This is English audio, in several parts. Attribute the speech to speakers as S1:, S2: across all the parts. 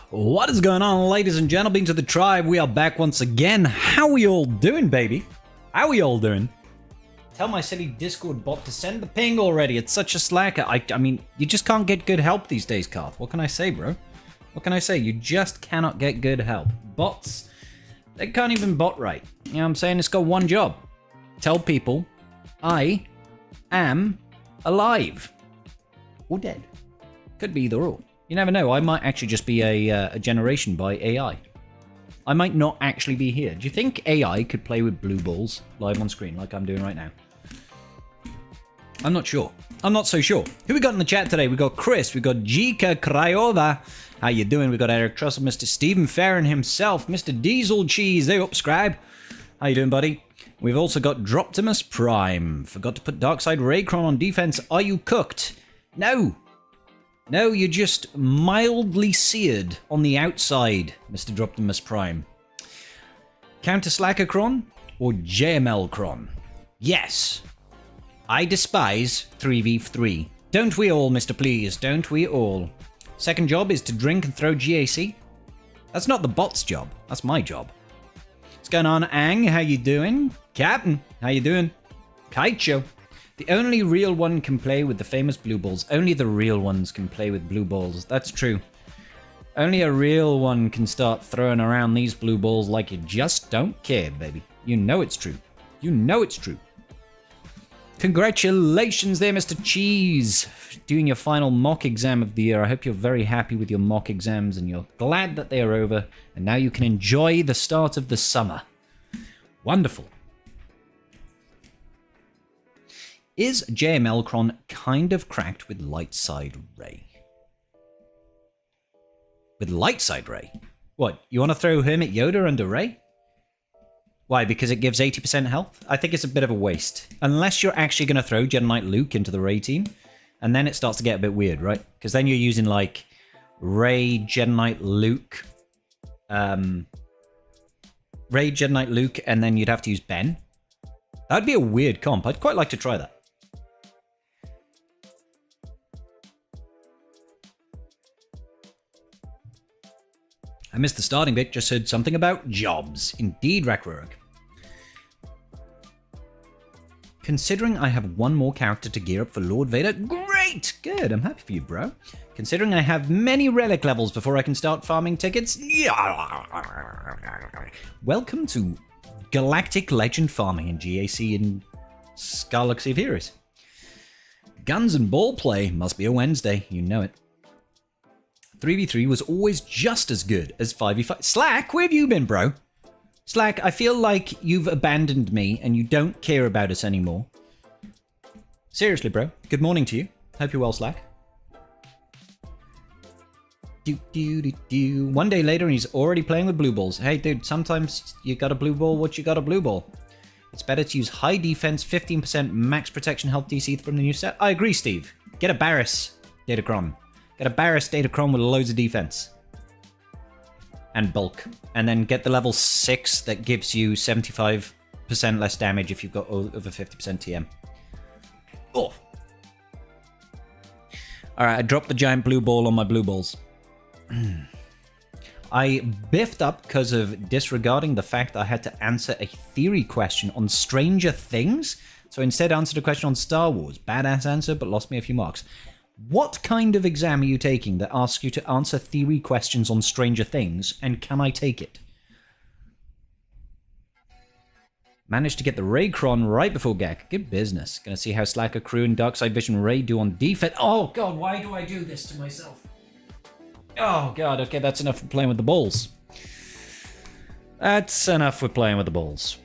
S1: What is going on, ladies and gentlemen, to the tribe? We are back once again. How we all doing, baby? How we all doing? Tell my silly Discord bot to send the ping already. It's such a slacker. I mean, you just can't get good help these days, Karth. What can I say, bro? What can I say? You just cannot get good help. Bots, they can't even bot right. You know what I'm saying? It's got one job. Tell people I am alive. Or dead. Could be either or. You never know. I might actually just be a generation by AI. I might not actually be here. Do you think AI could play with blue balls live on screen like I'm doing right now? I'm not sure. I'm not so sure. Who we got in the chat today? We got Chris. We got Jika Krayova. How you doing? We got Eric Trussell, Mr. Stephen Farron himself, Mr. Diesel Cheese. They subscribe. How you doing, buddy? We've also got Droptimus Prime. Forgot to put Darkside Raycron on defense. Are you cooked? No. No, you're just mildly seared on the outside, Mr. Droptimus Prime. Counter Slackercron or JML-cron? Yes. I despise 3v3. Don't we all, Mr. Please? Don't we all? Second job is to drink and throw GAC. That's not the bot's job. That's my job. What's going on, Ang? How you doing? Captain, how you doing? Kaicho. The only real one can play with the famous blue balls. Only the real ones can play with blue balls. That's true. Only a real one can start throwing around these blue balls like you just don't care, baby. You know it's true. You know it's true. Congratulations there, Mr. Cheese. Doing your final mock exam of the year. I hope you're very happy with your mock exams and you're glad that they are over. And now you can enjoy the start of the summer. Wonderful. Is JML-cron kind of cracked with Lightside Ray? With Lightside Ray? What, you want to throw Hermit Yoda under Ray? Why, because it gives 80% health? I think it's a bit of a waste. Unless you're actually going to throw Jedi Knight Luke into the Ray team. And then it starts to get a bit weird, right? Because then you're using, like, Ray, Jedi Knight Luke. Ray, Jedi Knight Luke, and then you'd have to use Ben. That'd be a weird comp. I'd quite like to try that. I missed the starting bit, just heard something about jobs. Indeed, Rakruruk. Considering I have one more character to gear up for Lord Vader, great! Good, I'm happy for you, bro. Considering I have many relic levels before I can start farming tickets, welcome to Galactic Legend farming in GAC and Galaxy of Heroes. Guns and ball play must be a Wednesday, you know it. 3v3 was always just as good as 5v5. Slack, where have you been, bro? Slack, I feel like you've abandoned me and you don't care about us anymore. Seriously, bro. Good morning to you. Hope you're well, Slack. One day later and he's already playing with blue balls. Hey, dude, sometimes you got a blue ball, what you got a blue ball? It's better to use high defense, 15% max protection health DC from the new set. I agree, Steve. Get a Barris Datacron. Get a Barris Datacron with loads of defense. And bulk. And then get the level 6 that gives you 75% less damage if you've got over 50% TM. Oh! Alright, I dropped the giant blue ball on my blue balls. I biffed up because of disregarding the fact I had to answer a theory question on Stranger Things. So instead I answered a question on Star Wars. Badass answer, but lost me a few marks. What kind of exam are you taking that asks you to answer theory questions on Stranger Things, and can I take it? Managed to get the Raycron right before GAC. Good business. Gonna see how Slacker Crew and Darkside Vision Ray do on defense. Oh god, why do I do this to myself? Oh god, okay, that's enough for playing with the balls. That's enough for playing with the balls.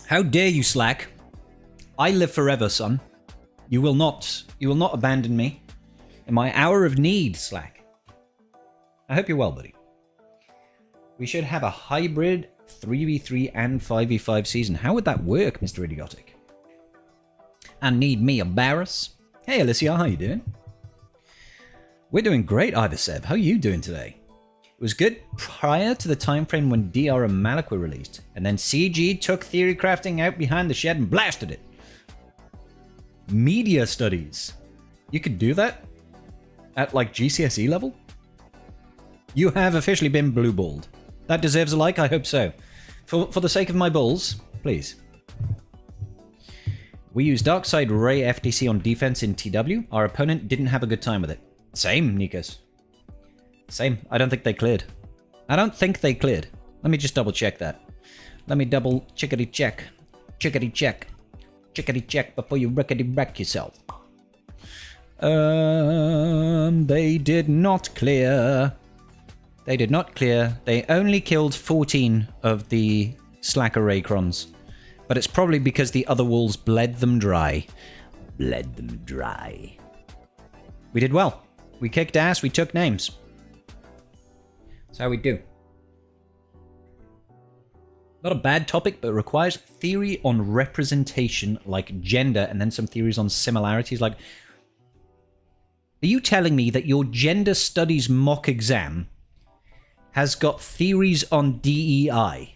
S1: How dare you, Slack? I live forever, son. You will not abandon me in my hour of need, Slack. I hope you're well, buddy. We should have a hybrid 3v3 and 5v5 season. How would that work, Mr. Idiotic? And need me a Barris. Hey, Alicia, how you doing? We're doing great, Iversev. How are you doing today? It was good prior to the time frame when DR and Malik were released, and then CG took theory crafting out behind the shed and blasted it. Media studies. You could do that? At, like, GCSE level? You have officially been blue-balled. That deserves a like, I hope so. For the sake of my balls, please. We used Darkside Rey FDC on defense in TW. Our opponent didn't have a good time with it. Same, Nikos. Same. I don't think they cleared. I don't think they cleared. Let me just double check that. Let me double chickadee check. Chickadee check. Chickadee check before you rickety wreck yourself. They did not clear. They did not clear. They only killed 14 of the Slacker Raycrons. But it's probably because the other wolves bled them dry. Bled them dry. We did well. We kicked ass, we took names. That's how we do. Not a bad topic, but it requires theory on representation, like gender, and then some theories on similarities. Like, are you telling me that your gender studies mock exam has got theories on DEI?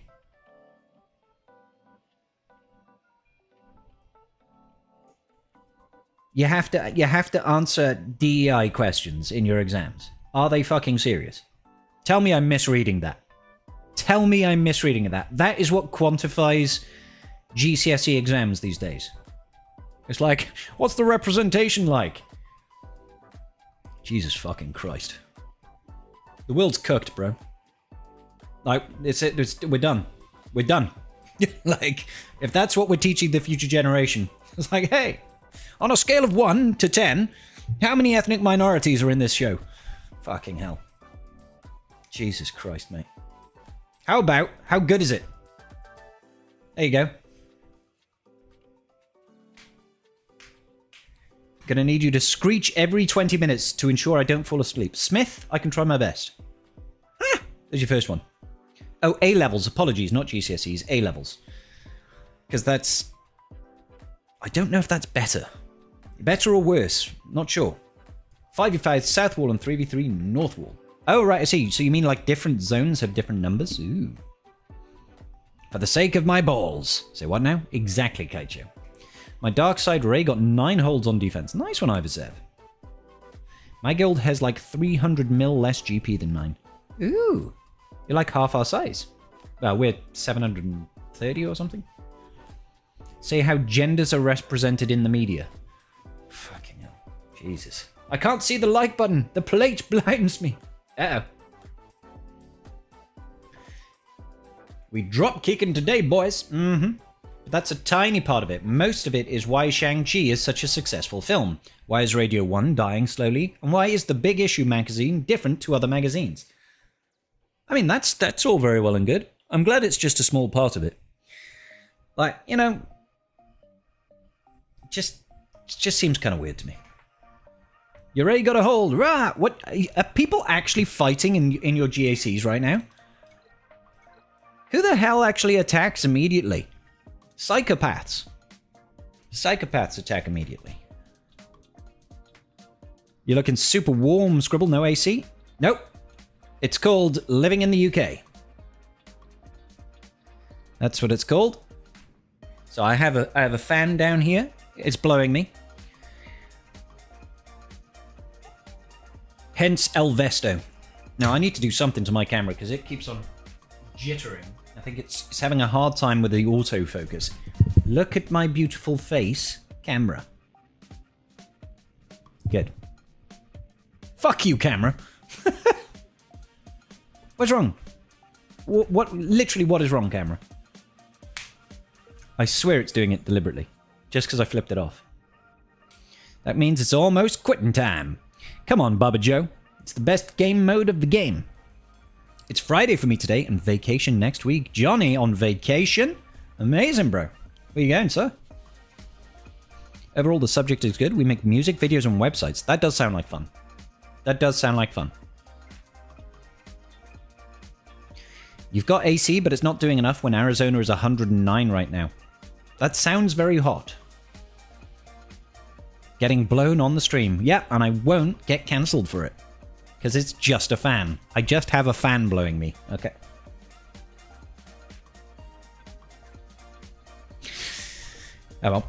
S1: You have to answer DEI questions in your exams. Are they fucking serious? Tell me I'm misreading that. Tell me I'm misreading that. That is what quantifies GCSE exams these days. It's like, what's the representation like? Jesus fucking Christ. The world's cooked, bro. Like, we're done. We're done. Like, if that's what we're teaching the future generation, it's like, hey, on a scale of 1 to 10, how many ethnic minorities are in this show? Fucking hell. Jesus Christ, mate. How good is it? There you go. Gonna need you to screech every 20 minutes to ensure I don't fall asleep. Smith, I can try my best. Ah, there's your first one. Oh, A-levels. Apologies, not GCSEs. A-levels. Because that's... I don't know if that's better. Better or worse? Not sure. 5v5 South Wall and 3v3 North Wall. Oh, right, I see. So you mean like different zones have different numbers? Ooh. For the sake of my balls. Say what now? Exactly, Kaicho. My Darkside Rey got 9 holds on defense. Nice one, Ivasev. My guild has like 300 mil less GP than mine. Ooh. You're like half our size. Well, we're 730 or something. Say how genders are represented in the media. Fucking hell. Jesus. I can't see the like button. The plate blinds me. Uh-oh. We drop kicking today, boys. Mm-hmm. But that's a tiny part of it. Most of it is why Shang-Chi is such a successful film. Why is Radio 1 dying slowly? And why is the Big Issue magazine different to other magazines? I mean, that's all very well and good. I'm glad it's just a small part of it. Like, you know, it just seems kind of weird to me. You already got a hold. Rah! What? Are people actually fighting in your GACs right now? Who the hell actually attacks immediately? Psychopaths. Psychopaths attack immediately. You're looking super warm, Scribble. No AC? Nope. It's called living in the UK. That's what it's called. So I have a fan down here. It's blowing me. Hence El Vesto. Now I need to do something to my camera because it keeps on jittering. I think it's having a hard time with the autofocus. Look at my beautiful face, camera. Good. Fuck you, camera. What's wrong? Literally, what is wrong, camera? I swear it's doing it deliberately. Just because I flipped it off. That means it's almost quitting time. Come on, Baba Joe. It's the best game mode of the game. It's Friday for me today and vacation next week. Johnny on vacation? Amazing, bro. Where you going, sir? Overall, the subject is good. We make music, videos, and websites. That does sound like fun. That does sound like fun. You've got AC, but it's not doing enough when Arizona is 109 right now. That sounds very hot. Getting blown on the stream. Yeah, and I won't get cancelled for it. Because it's just a fan. I just have a fan blowing me. Okay. Oh well.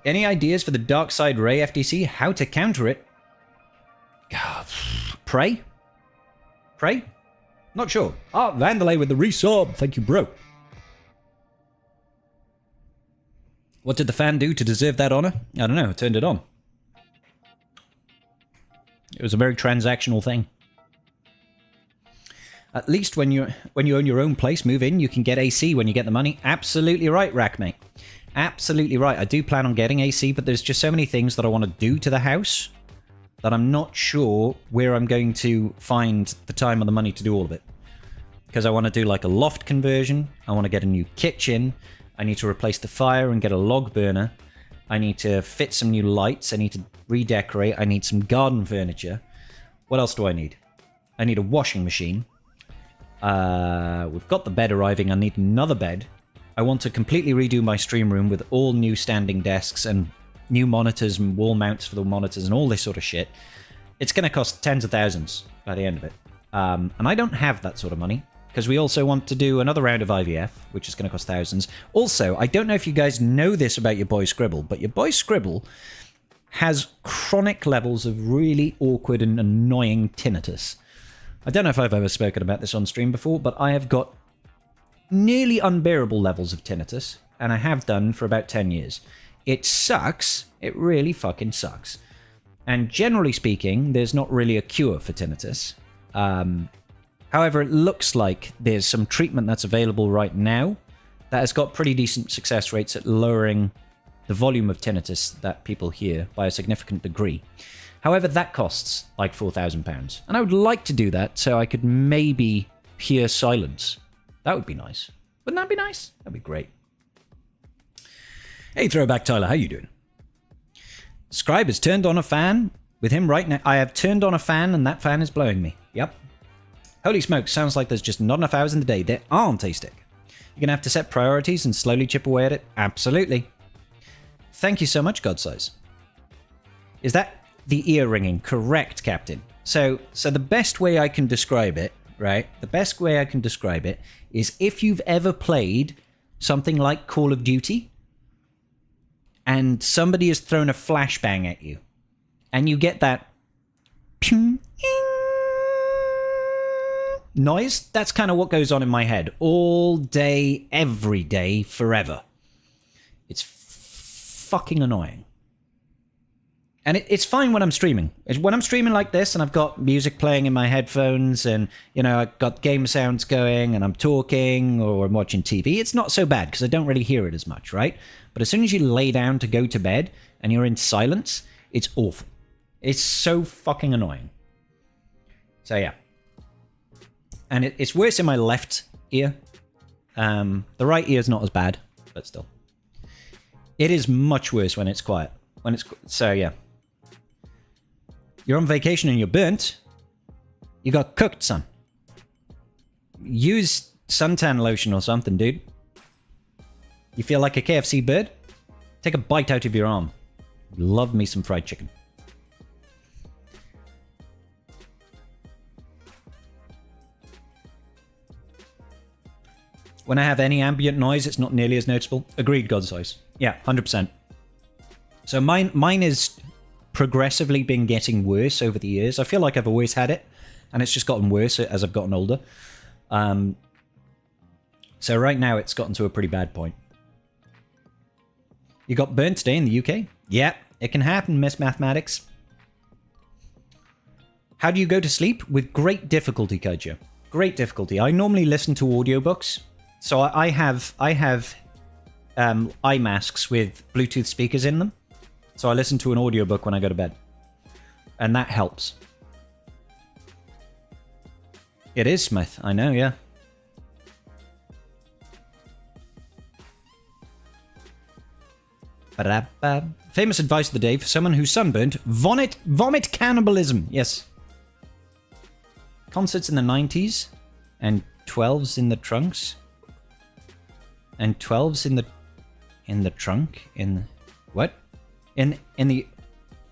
S1: Any ideas for the Dark Side Rey FDC? How to counter it? Pray? Pray? Not sure. Ah, Vandalay with the resub. Thank you, bro. What did the fan do to deserve that honor? I don't know. I turned it on. It was a very transactional thing. At least when you own your own place, move in, you can get AC when you get the money. Absolutely right, Rackmate. Absolutely right. I do plan on getting AC, but there's just so many things that I want to do to the house that I'm not sure where I'm going to find the time or the money to do all of it. Because I want to do like a loft conversion. I want to get a new kitchen. I need to replace the fire and get a log burner. I need to fit some new lights. I need to redecorate. I need some garden furniture. What else do I need? I need a washing machine. We've got the bed arriving. I need another bed. I want to completely redo my stream room with all new standing desks and new monitors and wall mounts for the monitors and all this sort of shit. It's going to cost tens of thousands by the end of it. And I don't have that sort of money because we also want to do another round of IVF, which is going to cost thousands. Also, I don't know if you guys know this about your boy Scribble, but your boy Scribble has chronic levels of really awkward and annoying tinnitus. I don't know if I've ever spoken about this on stream before, but I have got nearly unbearable levels of tinnitus, and I have done for about 10 years. It sucks. It really fucking sucks. And generally speaking, there's not really a cure for tinnitus. However, it looks like there's some treatment that's available right now that has got pretty decent success rates at lowering the volume of tinnitus that people hear by a significant degree. However, that costs like £4,000. And I would like to do that so I could maybe hear silence. That would be nice. Wouldn't that be nice? That'd be great. Hey, Throwback Tyler, how you doing? Scribe has turned on a fan with him right now. I have turned on a fan and that fan is blowing me. Yep. Holy smoke, sounds like there's just not enough hours in the day. There aren't, A-Stick. You're going to have to set priorities and slowly chip away at it. Absolutely. Thank you so much, Godsize. Is that the ear ringing? Correct, Captain. So the best way I can describe it, right? The best way I can describe it is if you've ever played something like Call of Duty and somebody has thrown a flashbang at you and you get that noise, that's kind of what goes on in my head all day, every day, forever. It's fucking annoying. And it's fine when I'm streaming. When I'm streaming like this and I've got music playing in my headphones and, you know, I've got game sounds going and I'm talking or I'm watching TV, it's not so bad because I don't really hear it as much, right? But as soon as you lay down to go to bed and you're in silence, it's awful. It's so fucking annoying. So, yeah. And it's worse in my left ear. The right ear is not as bad, but still. It is much worse when it's quiet. So, yeah. You're on vacation and you're burnt. You got cooked, son. Use suntan lotion or something, dude. You feel like a KFC bird? Take a bite out of your arm. Love me some fried chicken. When I have any ambient noise, it's not nearly as noticeable. Agreed, Godsize. Yeah, 100%. So mine is progressively been getting worse over the years. I feel like I've always had it, and it's just gotten worse as I've gotten older. So right now it's gotten to a pretty bad point. You got burnt today in the UK? Yeah, it can happen, Miss Mathematics. How do you go to sleep? With great difficulty, Kaiju. Great difficulty. I normally listen to audiobooks. So I have eye masks with Bluetooth speakers in them. So I listen to an audiobook when I go to bed. And that helps. It is, Smith. I know, yeah. Ba-da-ba. Famous advice of the day for someone who's sunburnt. Vomit cannibalism. Yes. Concerts in the 90s. And 12s in the trunks. And 12s in the trunk. What? In the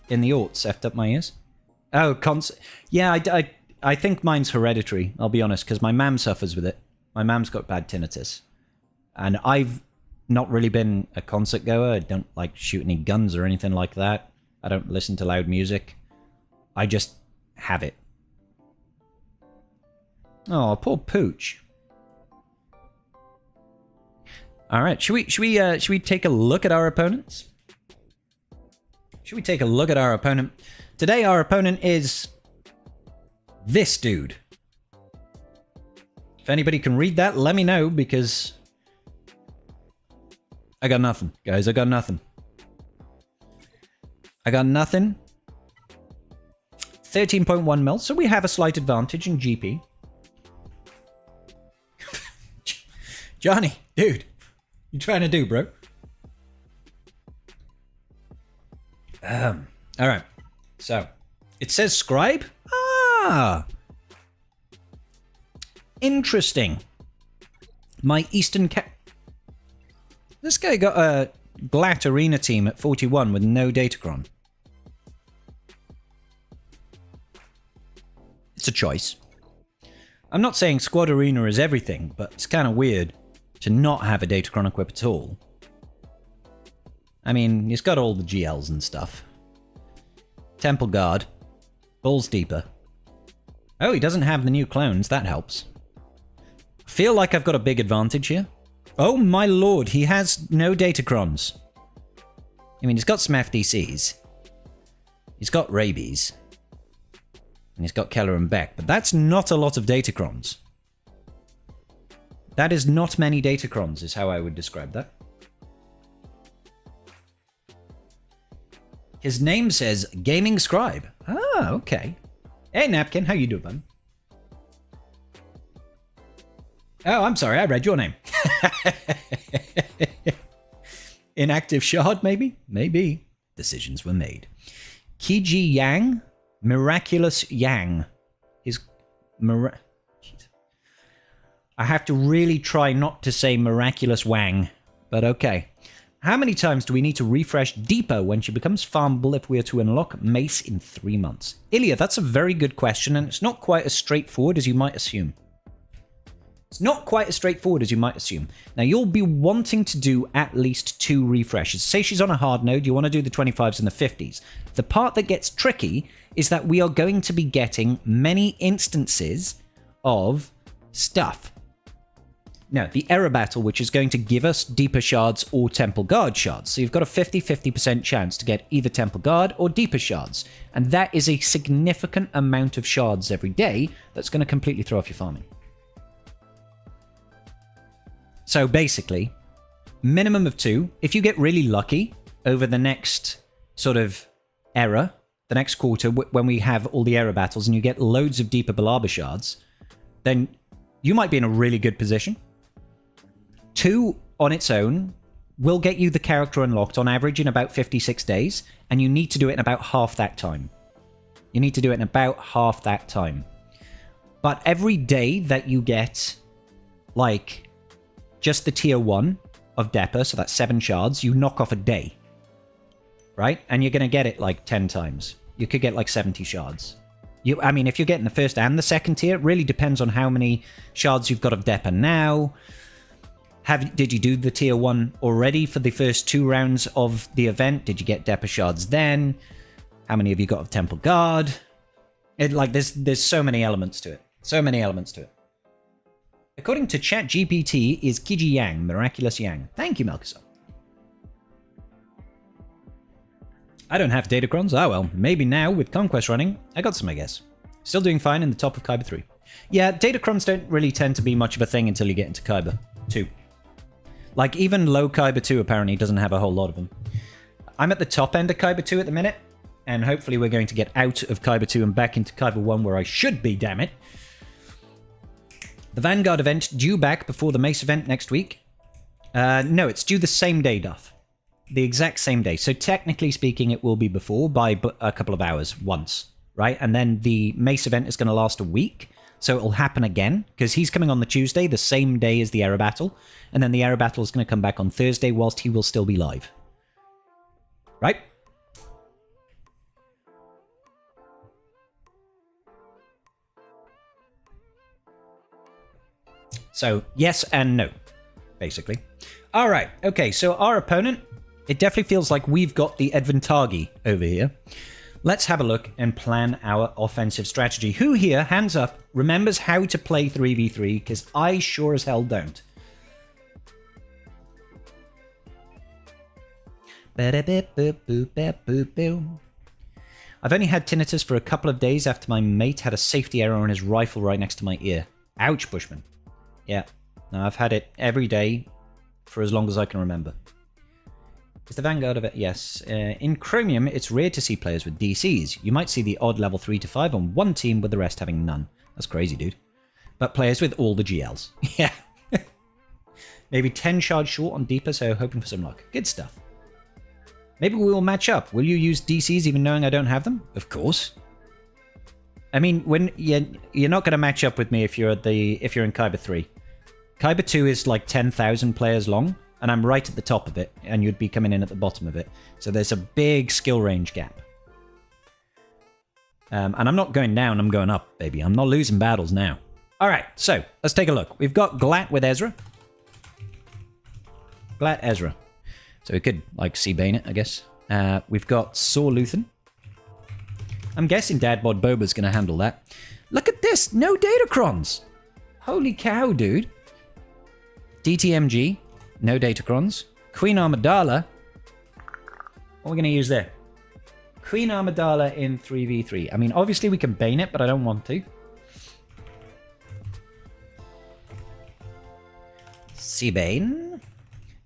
S1: aughts, effed up my ears. Oh, yeah, I think mine's hereditary, I'll be honest, because my mam suffers with it. My mam's got bad tinnitus. And I've not really been a concert goer. I don't like shoot any guns or anything like that. I don't listen to loud music. I just have it. Oh, poor Pooch. All right, should we take a look at our opponents? Should we take a look at our opponent? Today, our opponent is this dude. If anybody can read that, let me know, because I got nothing, guys. I got nothing. I got nothing. 13.1 mil, so we have a slight advantage in GP. Johnny, dude, you trying to do, bro? All right. So it says scribe. Ah, interesting. My Eastern Cat. This guy got a GLAT arena team at 41 with no Datacron. It's a choice. I'm not saying squad arena is everything, but it's kind of weird to not have a Datacron equip at all. I mean, he's got all the GLs and stuff. Temple Guard. Balls deeper. Oh, he doesn't have the new clones. That helps. I feel like I've got a big advantage here. Oh my lord, he has no Datacrons. I mean, he's got some FDCs. He's got Rabies. And he's got Kelleran Beq, but that's not a lot of Datacrons. That is not many Datacrons, is how I would describe that. His name says Gaming Scribe. Ah, okay. Hey, Napkin, how you doing, bud? Oh, I'm sorry, I read your name. Inactive Shard, maybe? Maybe. Decisions were made. Kiji Yang? Miraculous Yang. I have to really try not to say Miraculous Wang, but okay. How many times do we need to refresh Depot when she becomes farmable if we are to unlock Mace in 3 months? Ilya, that's a very good question, and it's not quite as straightforward as you might assume. It's not quite as straightforward as you might assume. Now, you'll be wanting to do at least 2 refreshes. Say she's on a hard node, you want to do the 25s and the 50s. The part that gets tricky is that we are going to be getting many instances of stuff. Now, the error battle, which is going to give us Deeper Shards or Temple Guard Shards. So you've got a 50-50% chance to get either Temple Guard or Deeper Shards. And that is a significant amount of shards every day that's going to completely throw off your farming. So basically, minimum of 2. If you get really lucky over the next sort of era, the next quarter, when we have all the error battles and you get loads of Deeper Balaba Shards, then you might be in a really good position. 2 on its own will get you the character unlocked on average in about 56 days, and you need to do it in about half that time. You need to do it in about half that time. But every day that you get, like, just the tier 1 of Depper, so that's 7 shards, you knock off a day. Right? And you're going to get it, like, 10 times. You could get, like, 70 shards. I mean, if you're getting the first and the second tier, it really depends on how many shards you've got of Depper now. Did you do the tier 1 already for the first 2 rounds of the event? Did you get Depper Shards then? How many have you got of Temple Guard? There's so many elements to it. So many elements to it. According to ChatGPT, is Kiji Yang, Miraculous Yang. Thank you, Melkison. I don't have Datacrons. Oh well, maybe now with Conquest running, I got some, I guess. Still doing fine in the top of Kyber 3. Yeah, Datacrons don't really tend to be much of a thing until you get into Kyber 2. Like, even low Kyber 2 apparently doesn't have a whole lot of them. I'm at the top end of Kyber 2 at the minute, and hopefully we're going to get out of Kyber 2 and back into Kyber 1 where I should be, damn it. The Vanguard event due back before the Mace event next week? No, it's due the same day, Duff. The exact same day. So technically speaking, it will be before by a couple of hours once, right? And then the Mace event is going to last a week. So it'll happen again, because he's coming on the Tuesday, the same day as the Error Battle. And then the Error Battle is going to come back on Thursday, whilst he will still be live. Right? So, yes and no, basically. All right. Okay, so our opponent, it definitely feels like we've got the advantage over here. Let's have a look and plan our offensive strategy. Who here, hands up, remembers how to play 3v3? Because I sure as hell don't. I've only had tinnitus for a couple of days after my mate had a safety error on his rifle right next to my ear. Ouch, Bushman. Yeah, no, I've had it every day for as long as I can remember. Is the Vanguard of it? Yes. In Chromium, it's rare to see players with DCs. You might see the odd level 3 to 5 on one team with the rest having none. That's crazy, dude. But players with all the GLs. Yeah. Maybe 10 shards short on Deeper, so hoping for some luck. Good stuff. Maybe we will match up. Will you use DCs even knowing I don't have them? Of course. I mean, when you're not going to match up with me if you're in Kyber 3. Kyber 2 is like 10,000 players long, and I'm right at the top of it, and you'd be coming in at the bottom of it. So there's a big skill range gap. And I'm not going down, I'm going up, baby. I'm not losing battles now. All right, so let's take a look. We've got GLAT with Ezra. GLAT Ezra. So we could, like, C-Bane it, I guess. We've got Saw Luthen. I'm guessing Dadbod Boba's going to handle that. Look at this! No Datacrons! Holy cow, dude. DTMG. No Datacrons. Queen Amidala. What are we going to use there? Queen Amidala in 3v3. I mean, obviously we can Bane it, but I don't want to. C-Bane.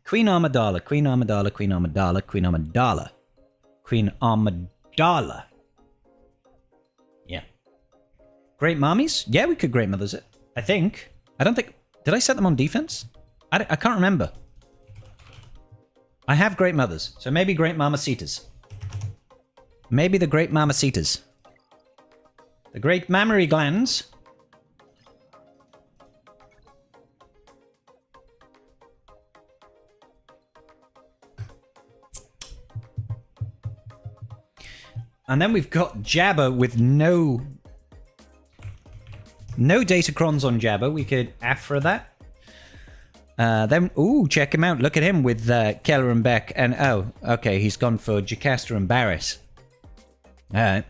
S1: Queen Amidala, Queen Amidala, Queen Amidala, Queen Amidala. Queen Amidala. Yeah. Great Mommies? Yeah, we could Great Mothers it. I think. I don't think... Did I set them on defense? I can't remember. I have Great Mothers, so maybe Great Mamacitas. Maybe the Great Mamacitas. The Great Mammary Glands. And then we've got Jabba with no Datacrons on Jabba. We could Afra that. Then, ooh, check him out. Look at him with Kelleran Beq. And, oh, okay, he's gone for Jocasta and Barris. Alright.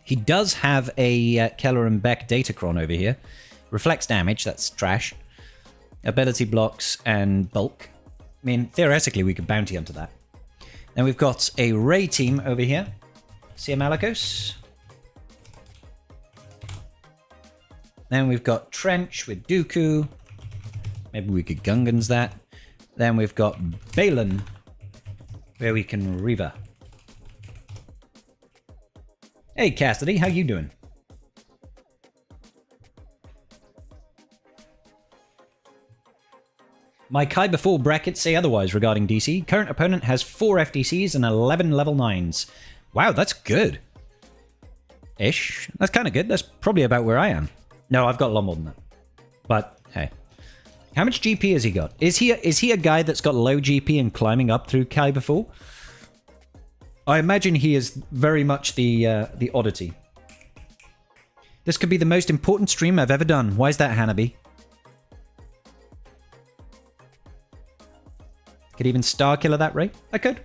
S1: He does have a Kelleran Beq Datacron over here. Reflects damage, that's trash. Ability blocks and bulk. I mean, theoretically, we could bounty onto that. Then we've got a Rey team over here. Cere Malicos. Then we've got Trench with Dooku. Maybe we could Gungans that. Then we've got Baylan, where we can Reva. Hey Cassidy, how you doing? My Kyber 4 brackets say otherwise regarding DC. Current opponent has 4 FDCs and 11 level 9s. Wow, that's good. Ish. That's kind of good. That's probably about where I am. No, I've got a lot more than that. But, hey. How much GP has he got? Is he a guy that's got low GP and climbing up through Kyber 4? I imagine he is very much the oddity. This could be the most important stream I've ever done. Why is that, Hanabi? Could even Starkiller that, Ray? I could.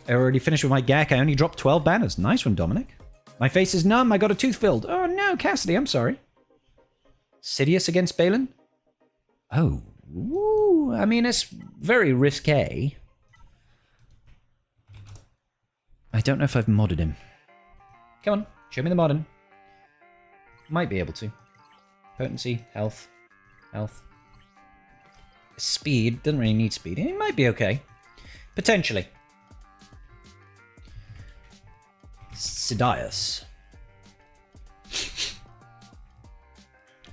S1: I already finished with my GAC. I only dropped 12 banners. Nice one, Dominic. My face is numb. I got a tooth filled. Oh no, Cassidy, I'm sorry. Sidious against Baylan? Oh. Ooh, I mean, it's very risque. I don't know if I've modded him. Come on, show me the modding. Might be able to. Potency, health, health. Speed, doesn't really need speed. It might be okay. Potentially. Sidious.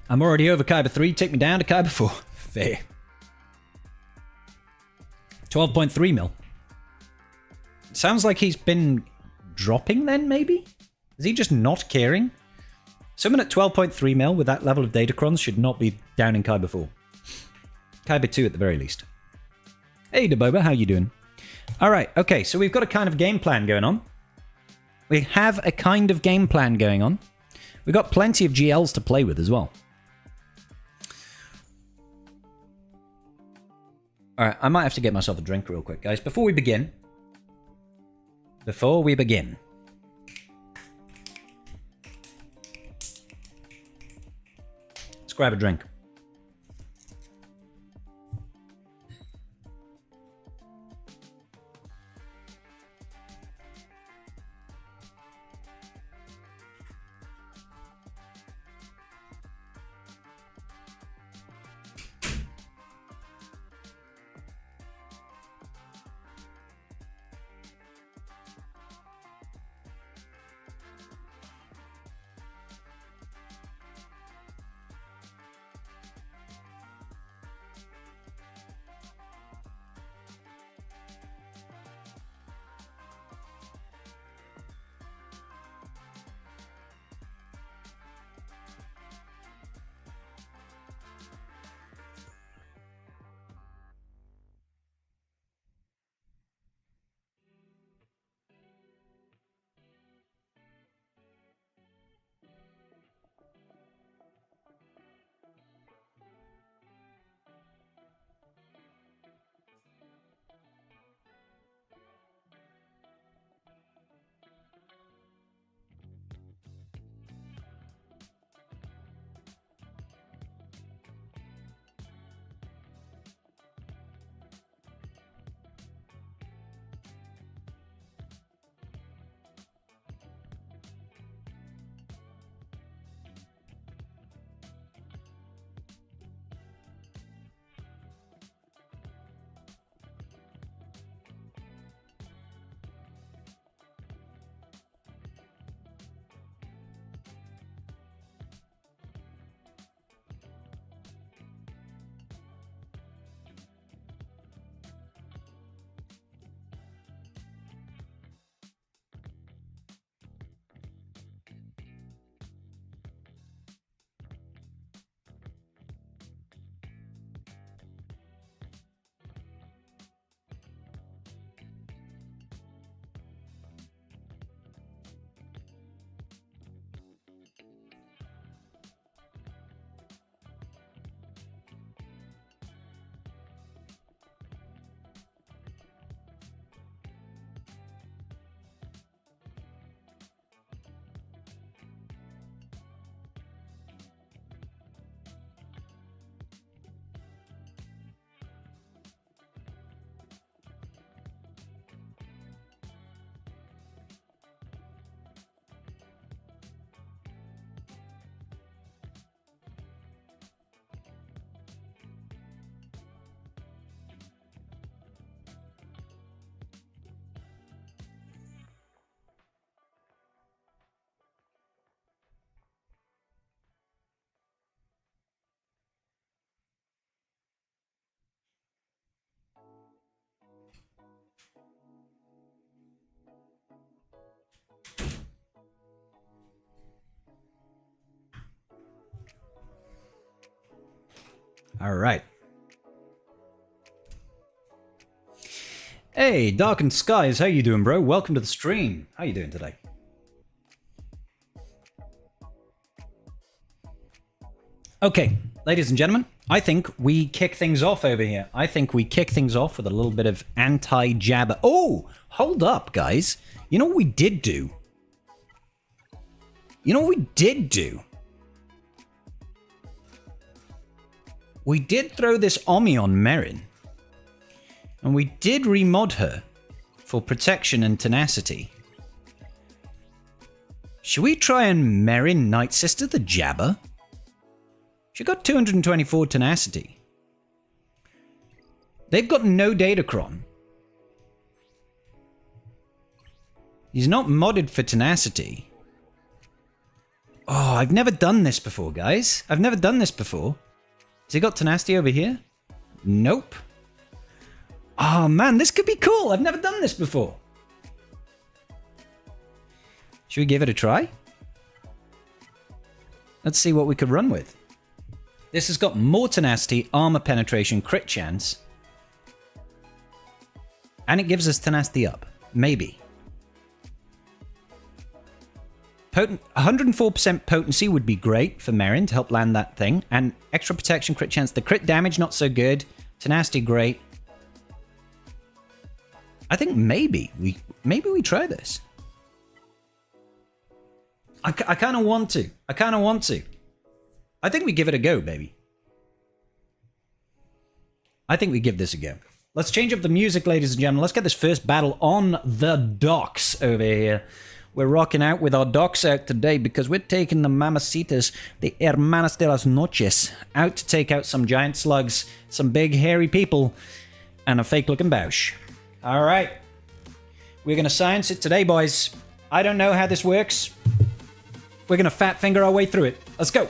S1: I'm already over Kyber 3. Take me down to Kyber 4. Fair. 12.3 mil. Sounds like he's been dropping then, maybe? Is he just not caring? Someone at 12.3 mil with that level of Datacrons should not be down in Kyber 4. Kyber 2 at the very least. Hey, Deboba, how you doing? Alright, okay, so we've got a kind of game plan going on. We have a kind of game plan going on. We've got plenty of GLs to play with as well. Alright, I might have to get myself a drink real quick, guys. Before we begin. Let's grab a drink. All right. Hey, Darkened Skies, how you doing, bro? Welcome to the stream. How you doing today? Okay, ladies and gentlemen, I think we kick things off over here. I think we kick things off with a little bit of anti-Jabba. Oh, hold up, guys. You know what we did do? We did throw this Omi on Merrin. And we did remod her for protection and tenacity. Should we try and Merrin Nightsister the Jabba? She got 224 tenacity. They've got no Datacron. He's not modded for tenacity. Oh, I've never done this before, guys. I've never done this before. Has he got tenacity over here? Nope. Oh man, this could be cool. I've never done this before. Should we give it a try? Let's see what we could run with. This has got more tenacity, armor penetration, crit chance. And it gives us tenacity up. Maybe. 104% potency would be great for Merrin to help land that thing. And extra protection, crit chance. The crit damage, not so good. Tenacity, great. I think maybe we try this. I kind of want to. I kind of want to. I think we give it a go, baby. I think we give this a go. Let's change up the music, ladies and gentlemen. Let's get this first battle on the docks over here. We're rocking out with our docks out today because we're taking the mamacitas, the hermanas de las noches, out to take out some giant slugs, some big hairy people, and a fake-looking Bausch. All right. We're going to science it today, boys. I don't know how this works. We're going to fat finger our way through it. Let's go.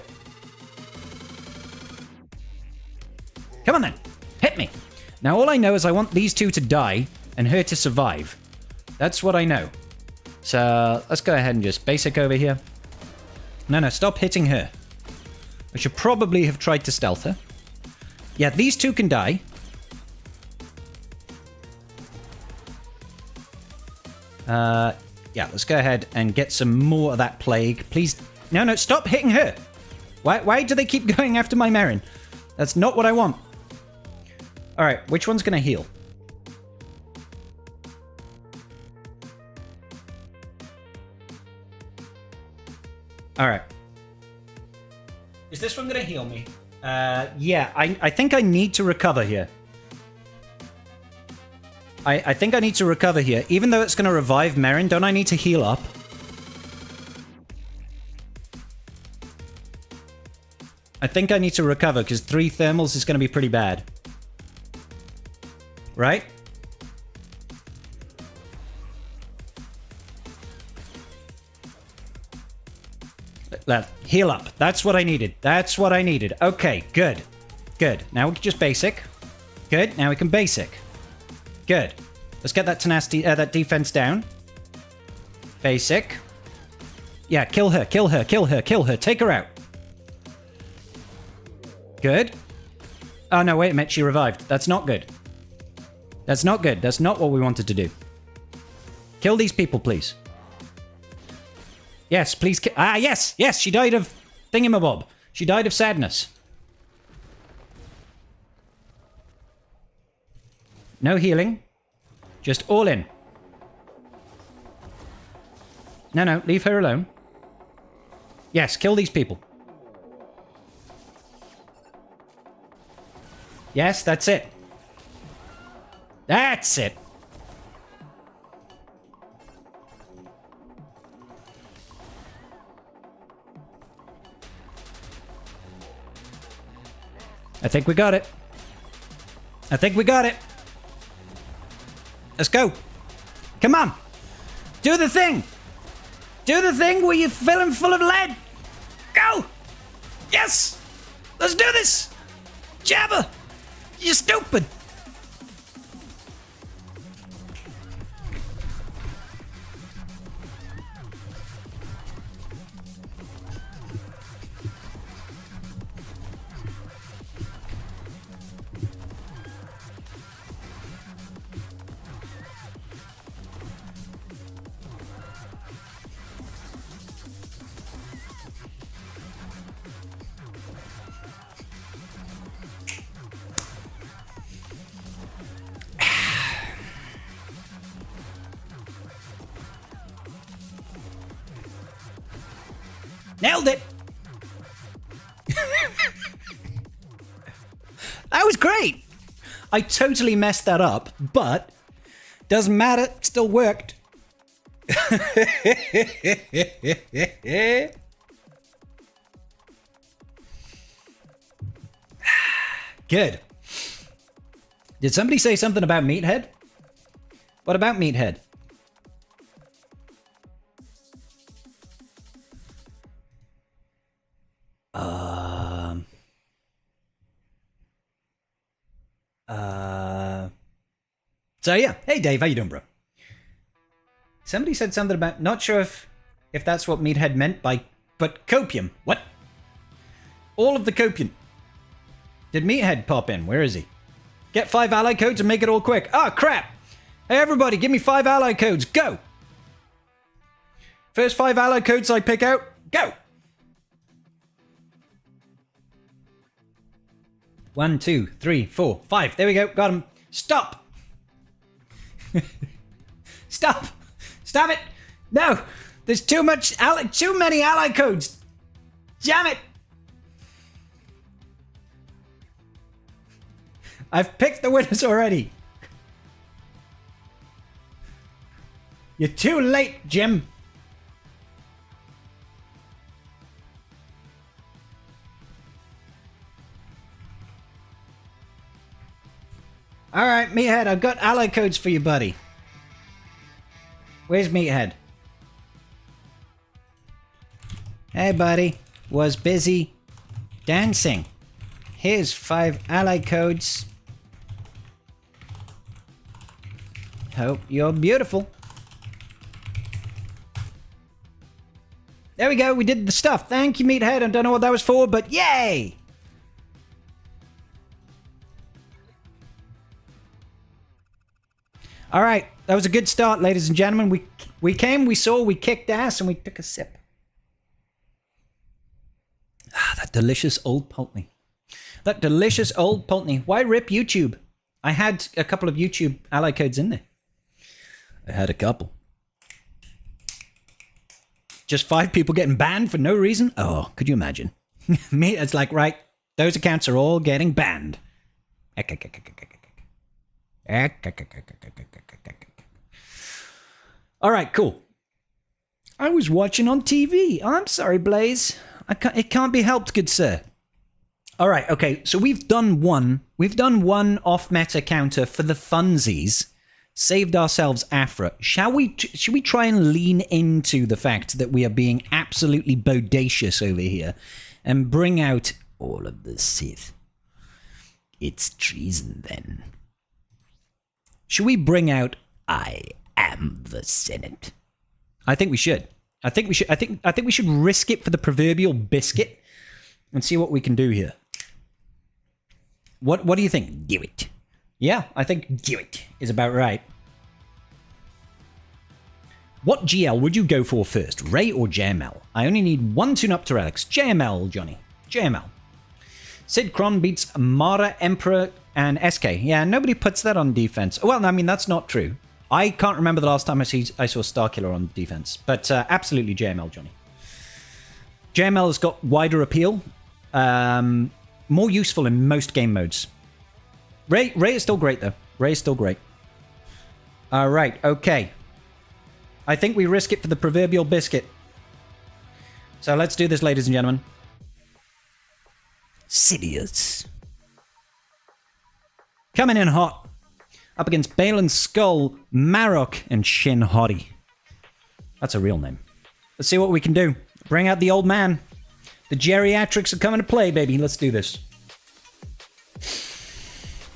S1: Come on then. Hit me. Now all I know is I want these two to die and her to survive. That's what I know. So let's go ahead and just basic over here. No, stop hitting her. I should probably have tried to stealth her. Yeah, these two can die. Yeah, let's go ahead and get some more of that plague. Please. No, stop hitting her. Why do they keep going after my Merrin? That's not what I want. All right, which one's going to heal? All right. Is this one going to heal me? Yeah, I think I need to recover here. I think I need to recover here. Even though it's going to revive Merrin, don't I need to heal up? I think I need to recover because 3 thermals is going to be pretty bad. Right? Heal up. That's what I needed. That's what I needed. Okay, good. Good. Now we can just basic. Good. Now we can basic. Good. Let's get that tenacity, that defense down. Basic. Yeah, kill her, kill her, kill her, kill her. Take her out. Good. Oh, no, wait a minute. She revived. That's not good. That's not good. That's not what we wanted to do. Kill these people, please. Yes, please. Yes, yes. She died of thingamabob. She died of sadness. No healing. Just all in. No, leave her alone. Yes, kill these people. Yes, that's it. That's it. I think we got it. I think we got it. Let's go. Come on. Do the thing. Do the thing where you fill him full of lead. Go. Yes. Let's do this. Jabba. You're stupid. Nailed it! That was great! I totally messed that up, but doesn't matter, it still worked. Good. Did somebody say something about Meathead? What about Meathead? So yeah, hey Dave, how you doing, bro? Somebody said something about, not sure if that's what Meathead meant by, but copium. What? All of the copium. Did Meathead pop in? Where is he? Get 5 ally codes and make it all quick. Oh crap! Hey everybody, give me 5 ally codes. Go! First 5 ally codes I pick out. Go! 1, 2, 3, 4, 5. There we go. Got him. Stop! Stop! Stop it! No! There's too many ally codes! Damn it! I've picked the winners already. You're too late, Jim. Alright, Meathead, I've got ally codes for you, buddy. Where's Meathead? Hey, buddy. Was busy dancing. Here's 5 ally codes. Hope you're beautiful. There we go, we did the stuff. Thank you, Meathead. I don't know what that was for, but yay! Alright, that was a good start, ladies and gentlemen. We came, we saw, we kicked ass, and we took a sip. Ah, that delicious old Pulteney. That delicious old Pulteney. Why rip YouTube? I had a couple of YouTube ally codes in there. I had a couple. Just 5 people getting banned for no reason? Oh, could you imagine? Me, it's like, right, those accounts are all getting banned. Alright, cool. I was watching on TV. I'm sorry, Blaze. It can't be helped, good sir. Alright, okay, so we've done one. We've done one off-meta counter for the funsies. Saved ourselves Afra. Should we try and lean into the fact that we are being absolutely bodacious over here and bring out all of the Sith? It's treason then. Should we bring out I am the Senate? I think we should. I think we should risk it for the proverbial biscuit and see what we can do here. What do you think? Do it. Yeah, I think do it is about right. What GL would you go for first, Rey or JML? I only need 1 tune-up to relics. JML, Johnny. JML. Sid Kron beats Mara, Emperor, and SK. Yeah, nobody puts that on defense. Well, I mean, that's not true. I can't remember the last time I saw Starkiller on defense. But absolutely JML, Johnny. JML has got wider appeal. More useful in most game modes. Rey is still great, though. Rey is still great. All right, okay. I think we risk it for the proverbial biscuit. So let's do this, ladies and gentlemen. Sidious. Coming in hot. Up against Baylan, Skull, Marok, and Shin Hottie. That's a real name. Let's see what we can do. Bring out the old man. The geriatrics are coming to play, baby. Let's do this.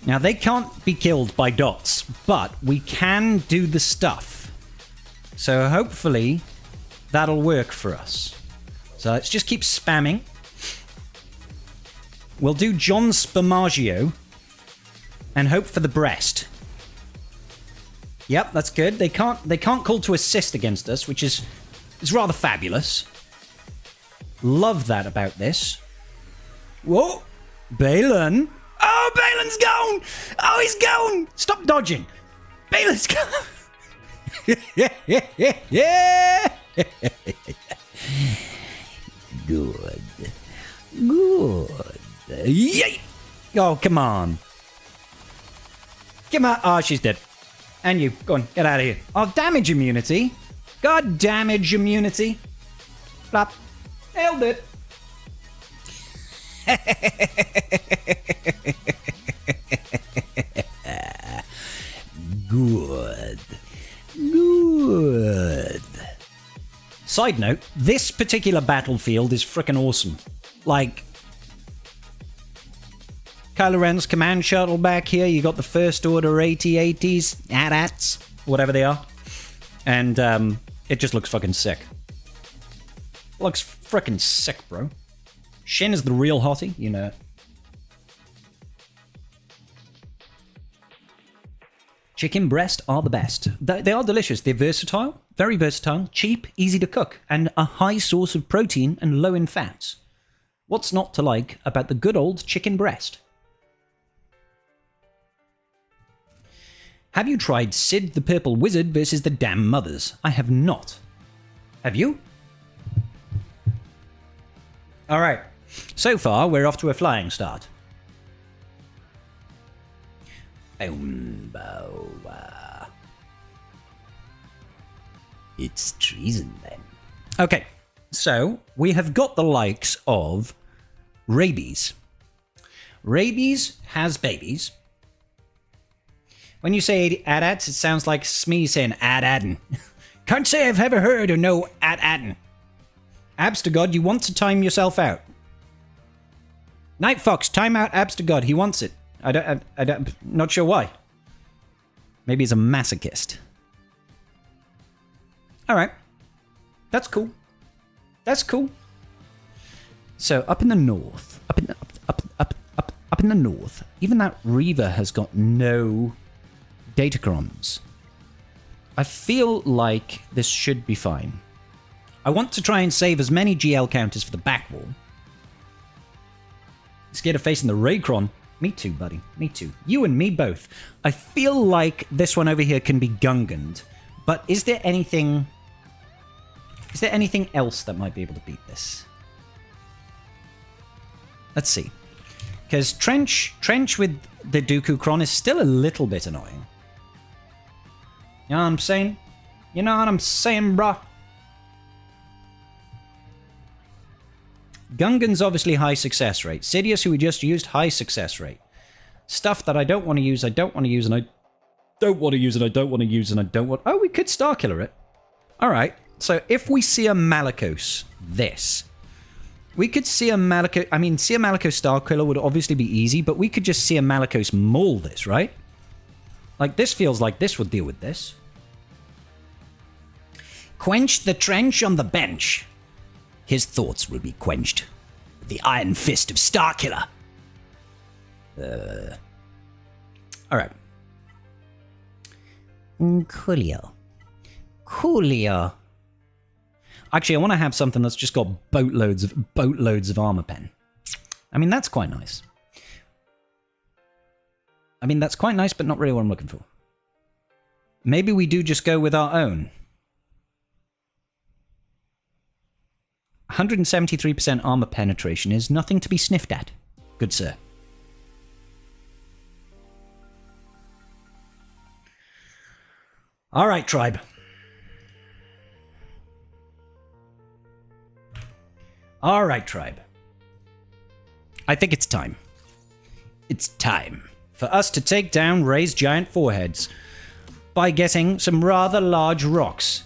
S1: Now, they can't be killed by dots, but we can do the stuff. So hopefully that'll work for us. So let's just keep spamming. We'll do John Spamaggio and hope for the breast. Yep, that's good. They can't call to assist against us, which is rather fabulous. Love that about this. Whoa! Baylan! Oh, Baylan's gone! Oh, he's gone! Stop dodging! Baylan's gone! Yeah! Good. Good. Yay! Oh, come on. Come on. Oh, she's dead. And you. Go on, get out of here. Oh, damage immunity. God, damage immunity. Flop. Nailed it. Good. Good. Side note, this particular battlefield is frickin' awesome. Like, Kylo Ren's command shuttle back here. You got the First Order AT-ATs, AT-ATs, whatever they are. And it just looks fucking sick. Looks frickin' sick, bro. Shin is the real hottie, you know. Chicken breast are the best. They are delicious. They're versatile, very versatile, cheap, easy to cook, and a high source of protein and low in fats. What's not to like about the good old chicken breast? Have you tried Sid the Purple Wizard versus the Damn Mothers? I have not. Have you? Alright. So far, we're off to a flying start. It's treason then. Okay, so we have got the likes of Rabies. Rabies has babies. When you say ad-ads, it sounds like Smee saying ad-adden. Can't say I've ever heard or know ad-adden. Abs to God, you want to time yourself out. Night Fox, time out Abs to God, he wants it. I'm not sure why. Maybe he's a masochist. Alright. That's cool. That's cool. So, up in the north, up in the north, even that Reva has got no datacrons. I feel like this should be fine. I want to try and save as many GL counters for the back wall. Scared of facing the Raycron. Me too, buddy. Me too. You and me both. I feel like this one over here can be Gungans, but is there anything else that might be able to beat this? Let's see. Because Trench with the Dooku Kron is still a little bit annoying. You know what I'm saying? You know what I'm saying, bruh? Gungans obviously high success rate. Sidious, who we just used, high success rate. Stuff that I don't want to use, I don't want to use, and I don't want to use, and I don't want to use, and I don't want... Oh, we could Starkiller it. Alright, so if we Cere Malicos this, we could Cere Malicos... I mean, Cere Malicos Starkiller would obviously be easy, but we could just Cere Malicos maul this, right? Like, this feels like this would deal with this. Quench the trench on the bench. His thoughts will be quenched with the iron fist of Starkiller. Alright. Coolio. Coolio. Actually, I want to have something that's just got boatloads of armor pen. I mean, that's quite nice. I mean, that's quite nice, but not really what I'm looking for. Maybe we do just go with our own. 173% armor penetration is nothing to be sniffed at, good sir. Alright, tribe. Alright, tribe. I think it's time. It's time for us to take down Rey's giant foreheads by getting some rather large rocks.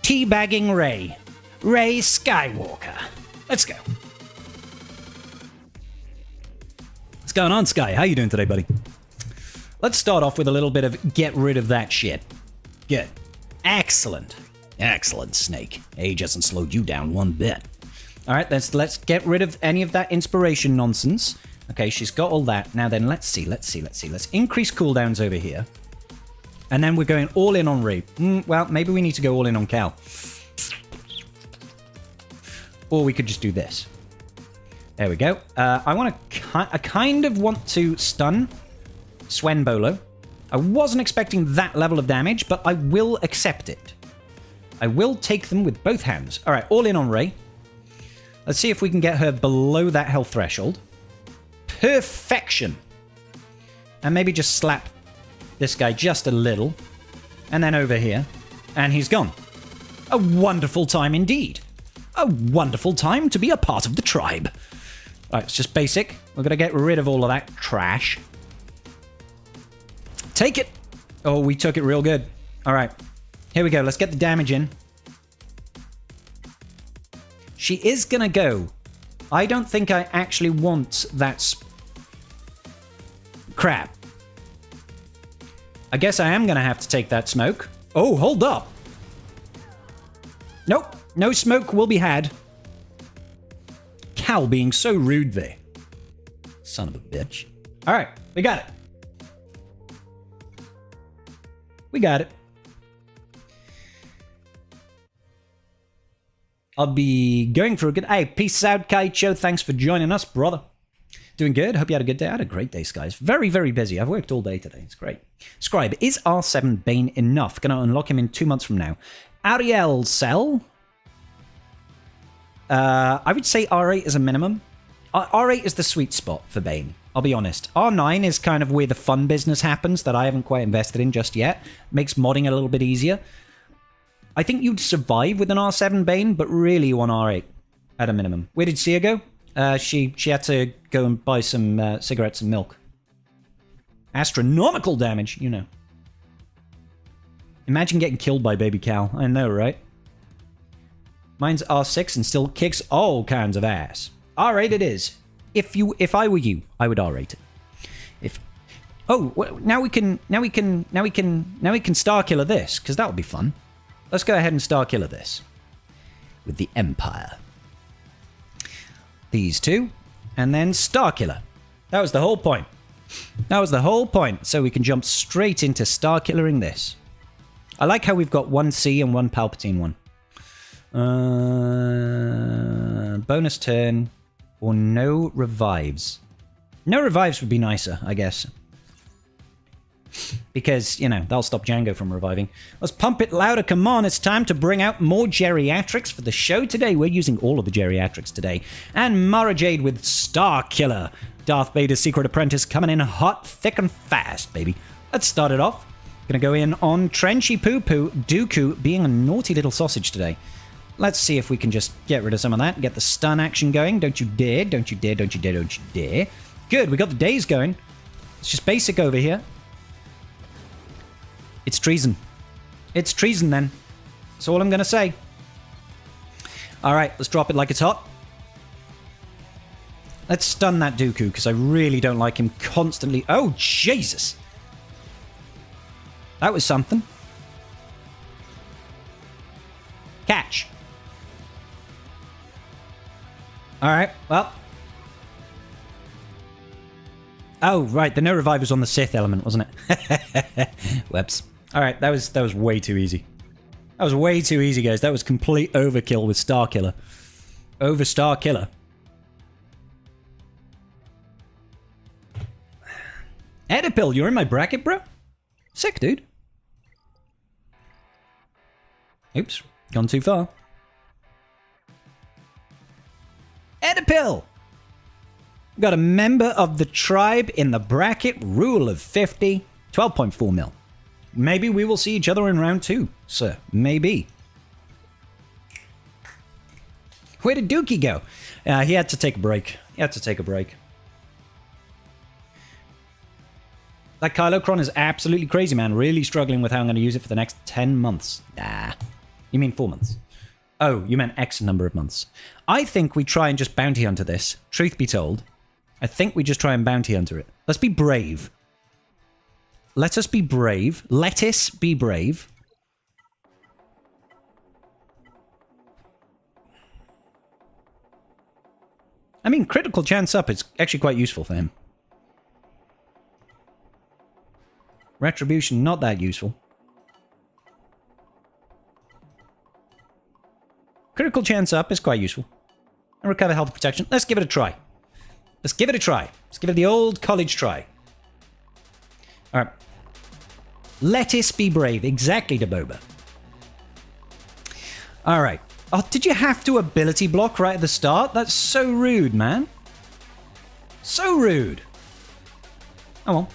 S1: Teabagging Rey. Rey Skywalker. Let's go. What's going on, Sky? How you doing today, buddy? Let's start off with a little bit of get rid of that shit. Good. Excellent. Excellent, Snake. Age hasn't slowed you down one bit. Alright, let's get rid of any of that inspiration nonsense. Okay, she's got all that. Now then, let's see. Let's increase cooldowns over here. And then we're going all in on Rey. Well, maybe we need to go all in on Cal. Or we could just do this. There we go. I kind of want to stun Swen Bolo. I wasn't expecting that level of damage, but I will accept it. I will take them with both hands. All right, all in on Rey. Let's see if we can get her below that health threshold. Perfection. And maybe just slap this guy just a little. And then over here. And he's gone. A wonderful time indeed. A wonderful time to be a part of the tribe. All right, it's just basic. We're going to get rid of all of that trash. Take it. Oh, we took it real good. All right. Here we go. Let's get the damage in. She is going to go. I don't think I actually want that crap. I guess I am going to have to take that smoke. Oh, hold up. Nope. No smoke will be had. Cal being so rude there. Son of a bitch. All right, we got it. We got it. I'll be going for a good... Hey, peace out, Kaicho. Thanks for joining us, brother. Doing good. Hope you had a good day. I had a great day, guys. Very, very busy. I've worked all day today. It's great. Scribe, is R7 Bane enough? Gonna unlock him in 2 months from now. Ariel Cell? I would say R8 is a minimum. R8 is the sweet spot for Bane. I'll be honest. R9 is kind of where the fun business happens that I haven't quite invested in just yet. Makes modding a little bit easier. I think you'd survive with an R7 Bane, but really you want R8 at a minimum. Where did Cere go? She had to go and buy some cigarettes and milk. Astronomical damage, you know. Imagine getting killed by baby Cal. I know, right? Mine's R6 and still kicks all kinds of ass. R8 it is. If I were you, I would R8 it. Well, now we can Starkiller this, because that would be fun. Let's go ahead and Starkiller this with the Empire. These two, and then Starkiller. That was the whole point. That was the whole point. So we can jump straight into Starkillering this. I like how we've got one C and one Palpatine one. Bonus turn or no revives. No revives would be nicer, I guess. Because, you know, that'll stop Django from reviving. Let's pump it louder. Come on, it's time to bring out more geriatrics for the show today. We're using all of the geriatrics today. And Mara Jade with Starkiller. Darth Vader's secret apprentice coming in hot, thick, and fast, baby. Let's start it off. Gonna go in on Trenchy Poo Poo, Dooku being a naughty little sausage today. Let's see if we can just get rid of some of that and get the stun action going. Don't you dare, don't you dare, don't you dare, don't you dare. Good, we got the days going. It's just basic over here. It's treason. It's treason then. That's all I'm going to say. Alright, let's drop it like it's hot. Let's stun that Dooku, because I really don't like him constantly. Oh, Jesus! That was something. Catch. Alright, well. Oh, right, the no revive was on the Sith element, wasn't it? Whoops. Alright, that was way too easy. That was way too easy, guys. That was complete overkill with Starkiller. Over Starkiller. Edipil, you're in my bracket, bro? Sick, dude. Oops, gone too far. Edipil! Got a member of the tribe in the bracket, rule of 50, 12.4 mil. Maybe we will see each other in round 2, sir. Maybe. Where did Dookie go? He had to take a break. He had to take a break. That Kylocron is absolutely crazy, man. Really struggling with how I'm going to use it for the next 10 months. Nah. You mean 4 months? Oh, you meant X number of months. I think we try and just bounty hunter this. Truth be told. I think we just try and bounty hunter it. Let's be brave. Let us be brave. Let us be brave. I mean, critical chance up is actually quite useful for him. Retribution, not that useful. Critical chance up is quite useful. And recover health protection. Let's give it a try. Let's give it a try. Let's give it the old college try. Alright. Let us be brave. Exactly, to Boba. Alright. Oh, did you have to ability block right at the start? That's so rude, man. So rude. Oh well.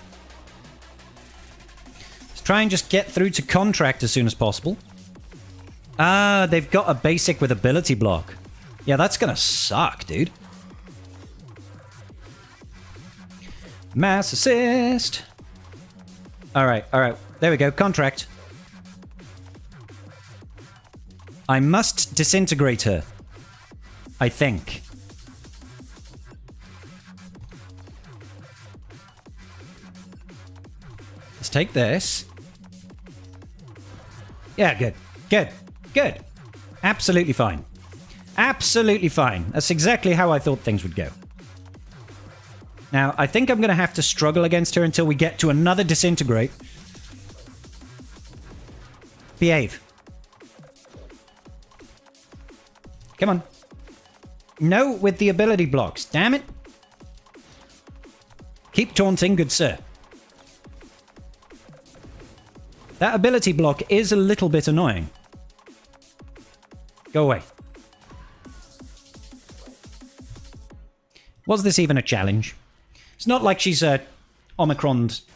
S1: Let's try and just get through to contract as soon as possible. Ah, they've got a basic with ability block. Yeah, that's gonna suck, dude. Mass assist. Alright, alright. There we go. Contract. I must disintegrate her. I think. Let's take this. Yeah, good. Good. Good. Absolutely fine. Absolutely fine. That's exactly how I thought things would go. Now, I think I'm going to have to struggle against her until we get to another disintegrate. Behave. Come on. No with the ability blocks. Damn it. Keep taunting, good sir. That ability block is a little bit annoying. Go away. Was this even a challenge? It's not like she's a Omicron's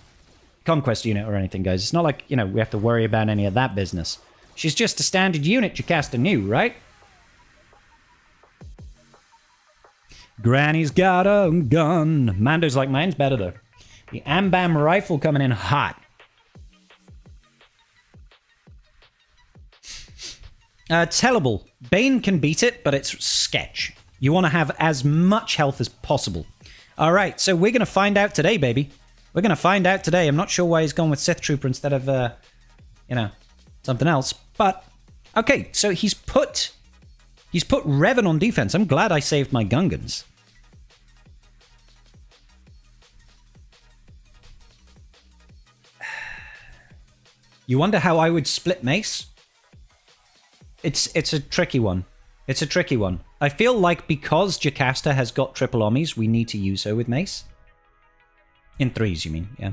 S1: conquest unit or anything, guys. It's not like, you know, we have to worry about any of that business. She's just a standard unit Jocasta knew, right? Granny's got a gun. Mando's like, mine's better though. The Ambam rifle coming in hot. Tellable. Bane can beat it, but it's sketch. You want to have as much health as possible. All right, so we're going to find out today, baby. We're going to find out today. I'm not sure why he's gone with Sith Trooper instead of, you know, something else. But, okay, so he's put Revan on defense. I'm glad I saved my Gungans. You wonder how I would split Mace? It's a tricky one. It's a tricky one. I feel like because Jocasta has got triple Ommis, we need to use her with Mace. In threes, you mean, yeah.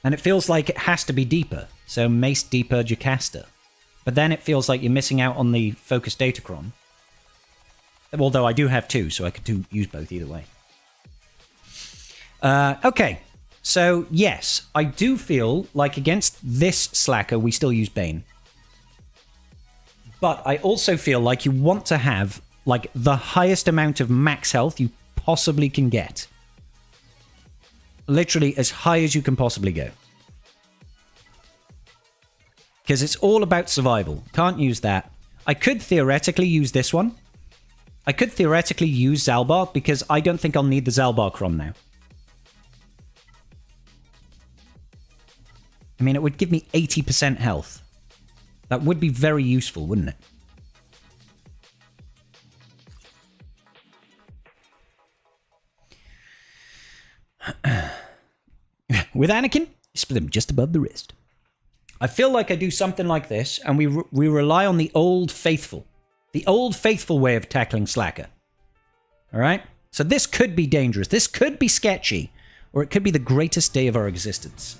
S1: And it feels like it has to be deeper. So Mace deeper Jocasta. But then it feels like you're missing out on the focus Datacron. Although I do have two, so I could use both either way. Okay. So, yes, I do feel like against this Slacker, we still use Bane. But I also feel like you want to have, like, the highest amount of max health you possibly can get. Literally as high as you can possibly go. Because it's all about survival. Can't use that. I could theoretically use this one. I could theoretically use Zaalbar, because I don't think I'll need the Zaalbar Crom now. I mean, it would give me 80% health. That would be very useful, wouldn't it? With Anakin, split him just above the wrist. I feel like I do something like this, and we rely on the Old Faithful. The Old Faithful way of tackling Slacker. Alright? So this could be dangerous. This could be sketchy. Or it could be the greatest day of our existence.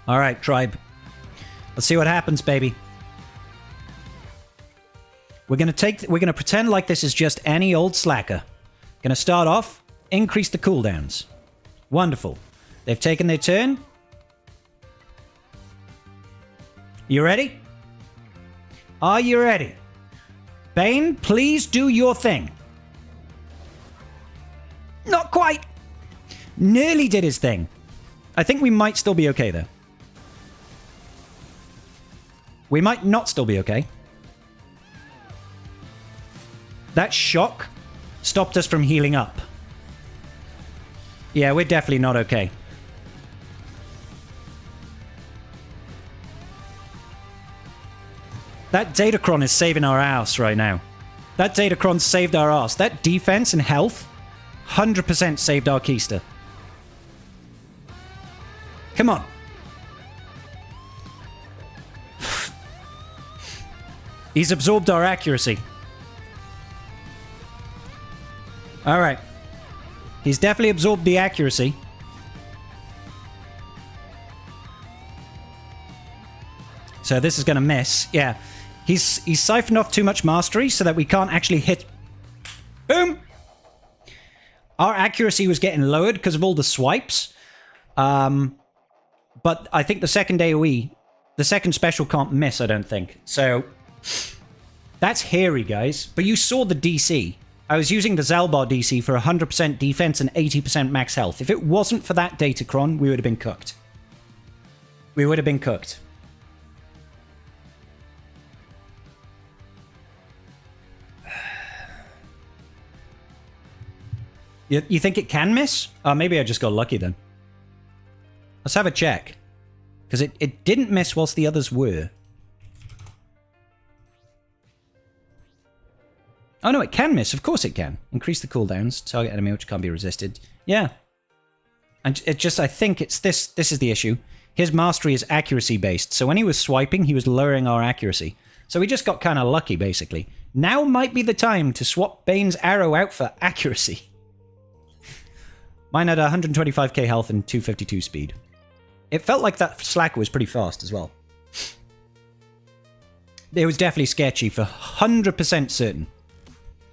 S1: All right, tribe. Let's see what happens, baby. We're gonna pretend like this is just any old Slacker. Gonna start off, increase the cooldowns. Wonderful. They've taken their turn. You ready? Are you ready? Bane, please do your thing. Not quite. Nearly did his thing. I think we might still be okay, though. We might not still be okay. That shock stopped us from healing up. Yeah, we're definitely not okay. That Datacron is saving our ass right now. That Datacron saved our ass. That defense and health 100% saved our Keister. Come on. He's absorbed our accuracy. Alright. He's definitely absorbed the accuracy. So this is going to miss. Yeah. He's siphoned off too much mastery so that we can't actually hit. Boom! Our accuracy was getting lowered because of all the swipes. But I think the second AoE, the second special can't miss, I don't think. So that's hairy, guys. But you saw the DC. I was using the Zaalbar DC for 100% defense and 80% max health. If it wasn't for that Datacron, we would have been cooked. We would have been cooked. You think it can miss? Maybe I just got lucky then. Let's have a check. Because it didn't miss whilst the others were. Oh no, it can miss. Of course it can. Increase the cooldowns. Target enemy which can't be resisted. Yeah. And it just, I think it's this. This is the issue. his mastery is accuracy based. So when he was swiping, he was lowering our accuracy. So we just got kind of lucky, basically. Now might be the time to swap Bane's arrow out for accuracy. Mine had 125k health and 252 speed. It felt like that slacker was pretty fast as well. It was definitely sketchy for 100% certain.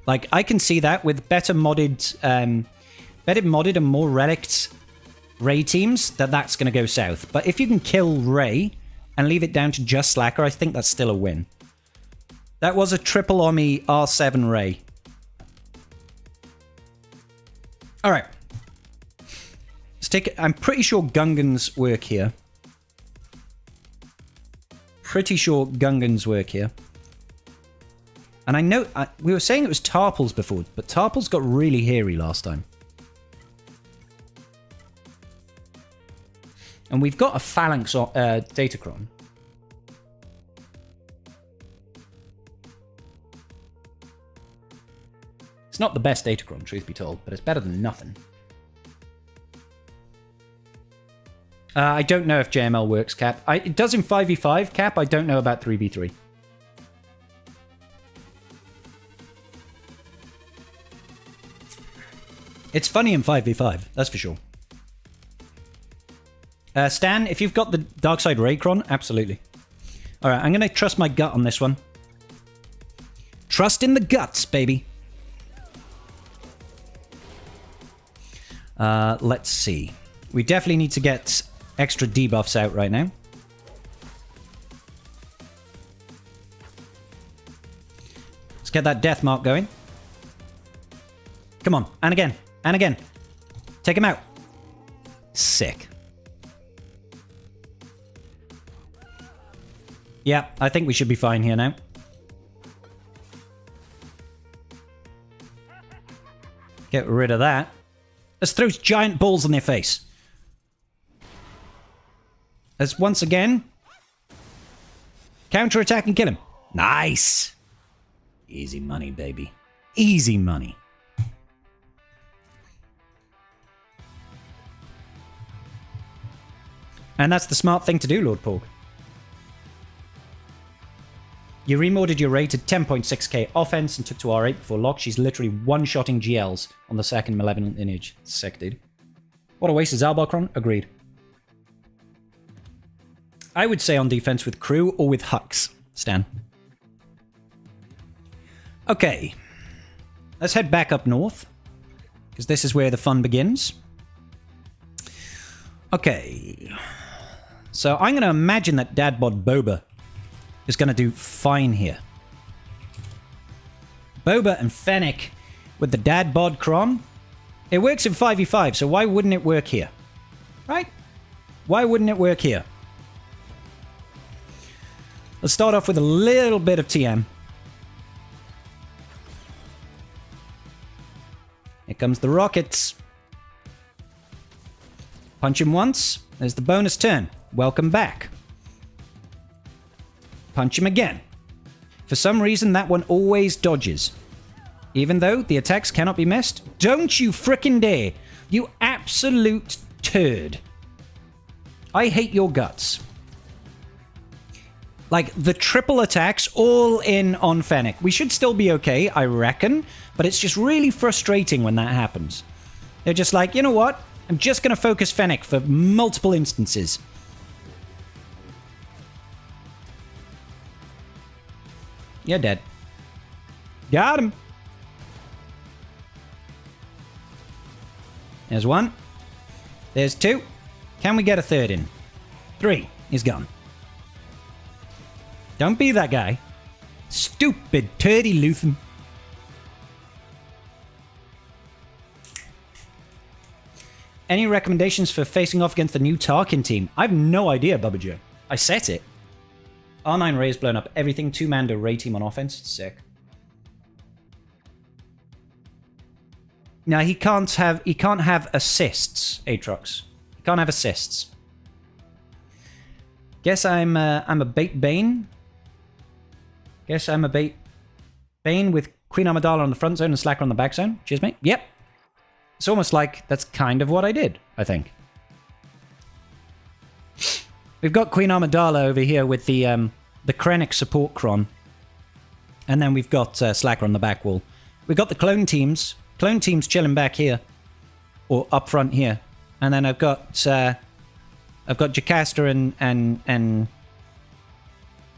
S1: Like, I can see that with better modded and more relics Rey teams, that's going to go south. But if you can kill Rey and leave it down to just Slacker, I think that's still a win. That was a triple Omni R7 Rey. Alright. Let's take it. I'm pretty sure Gungans work here. Pretty sure Gungans work here. And I know, we were saying it was Tarpals before, but Tarpals got really hairy last time. And we've got a Phalanx Datacron. It's not the best Datacron, truth be told, but it's better than nothing. I don't know if JML works, Cap. It does in 5v5, Cap. I don't know about 3v3. It's funny in 5v5, that's for sure. Stan, if you've got the Darkside Raycron, absolutely. Alright, I'm going to trust my gut on this one. Trust in the guts, baby. Let's see. We definitely need to get extra debuffs out right now. Let's get that death mark going. Come on, and again, and again. Take him out. Sick. Yeah, I think we should be fine here now. Get rid of that. Let's throw giant balls in their face. Let's once again counter-attack and kill him. Nice. Easy money, baby. Easy money. And that's the smart thing to do, Lord Porg. You remoded your Rey to 10.6k offense and took to R8 before lock. She's literally one-shotting GLs on the second malevolent lineage. Sick, dude. What a waste of Zaalbar. Agreed. I would say on defense with crew or with Hux, Stan. Okay. Let's head back up north, because this is where the fun begins. Okay. So I'm going to imagine that Dadbod Boba is going to do fine here. Boba and Fennec with the Dadbod Cron. It works in 5v5, so why wouldn't it work here? Right? Why wouldn't it work here? Let's start off with a little bit of TM. Here comes the rockets. Punch him once. There's the bonus turn. Welcome back. Punch him again. For some reason, that one always dodges. Even though the attacks cannot be missed. Don't you frickin' dare. You absolute turd. I hate your guts. Like, the triple attacks all in on Fennec. We should still be okay, I reckon. But it's just really frustrating when that happens. They're just like, you know what? I'm just going to focus Fennec for multiple instances. You're dead. Got him. There's one. There's two. Can we get a third in? 3. He's gone. Don't be that guy. Stupid turdy Luthen. Any recommendations for facing off against the new Tarkin team? I have no idea, Bubba Joe. I set it. R9 Rey has blown up everything. 2-man Rey team on offense. Sick. Now he can't have assists, Aatrox. He can't have assists. Guess I'm a bait Bane. Guess I'm a bait Bane with Queen Amidala on the front zone and Slacker on the back zone. Cheers, mate. Yep. It's almost like that's kind of what I did, I think. We've got Queen Amidala over here with the Krennic support Kron. And then we've got Slacker on the back wall. We've got the clone teams. Clone teams chilling back here. Or up front here. And then I've got Jocasta and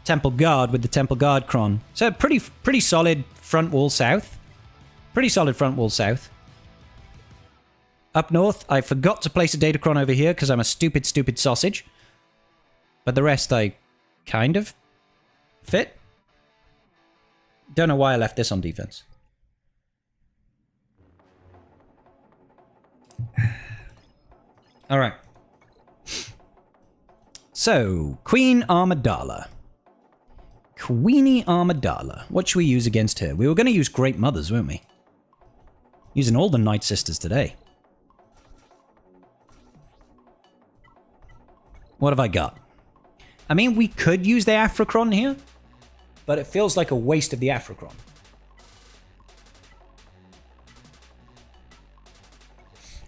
S1: Temple Guard with the Temple Guard Kron. So pretty solid front wall south. Pretty solid front wall south. Up north, I forgot to place a Datacron over here because I'm a stupid sausage. But the rest I kind of fit. Don't know why I left this on defense. All right. So, Queen Amidala. Queenie Amidala. What should we use against her? We were going to use Great Mothers, weren't we? Using all the Nightsisters today. What have I got? I mean, we could use the Afrocron here, but it feels like a waste of the Afrocron.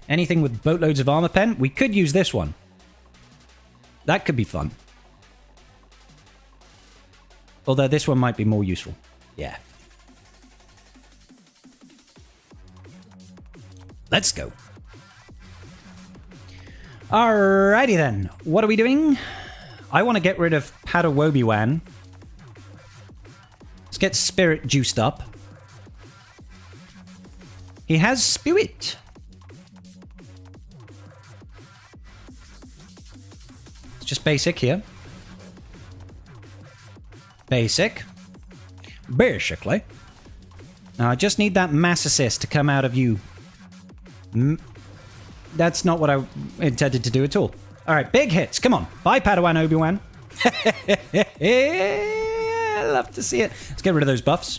S1: Anything with boatloads of armor pen? We could use this one. That could be fun. Although this one might be more useful. Yeah. Let's go. Alrighty then. What are we doing? I want to get rid of Padawobi-Wan. Let's get Spirit juiced up. He has Spirit. It's just basic here. Basic. Basically. Now I just need that mass assist to come out of you. That's not what I intended to do at all. Alright, big hits. Come on. Bye, Padawan Obi-Wan. I love to see it. Let's get rid of those buffs.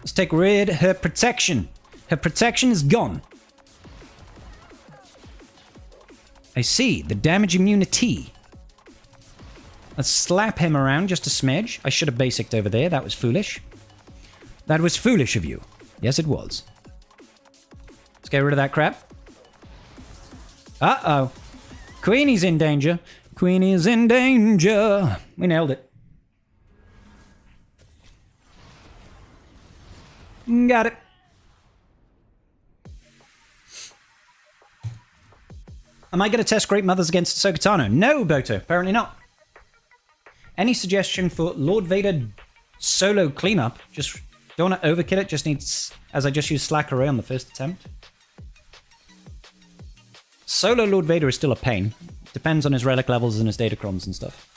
S1: Let's take rid of her protection. Her protection is gone. I see. The damage immunity. Let's slap him around just a smidge. I should have basicked over there. That was foolish. That was foolish of you. Yes, it was. Let's get rid of that crap. Uh-oh. Queenie's in danger. Queenie's in danger. We nailed it. Got it. Am I going to test Great Mothers against Ahsoka Tano? No, Boto. Apparently not. Any suggestion for Lord Vader solo cleanup? Just don't want to overkill it. Just needs, as I just used Slacker Rey on the first attempt. Solo Lord Vader is still a pain. Depends on his relic levels and his datacrons and stuff.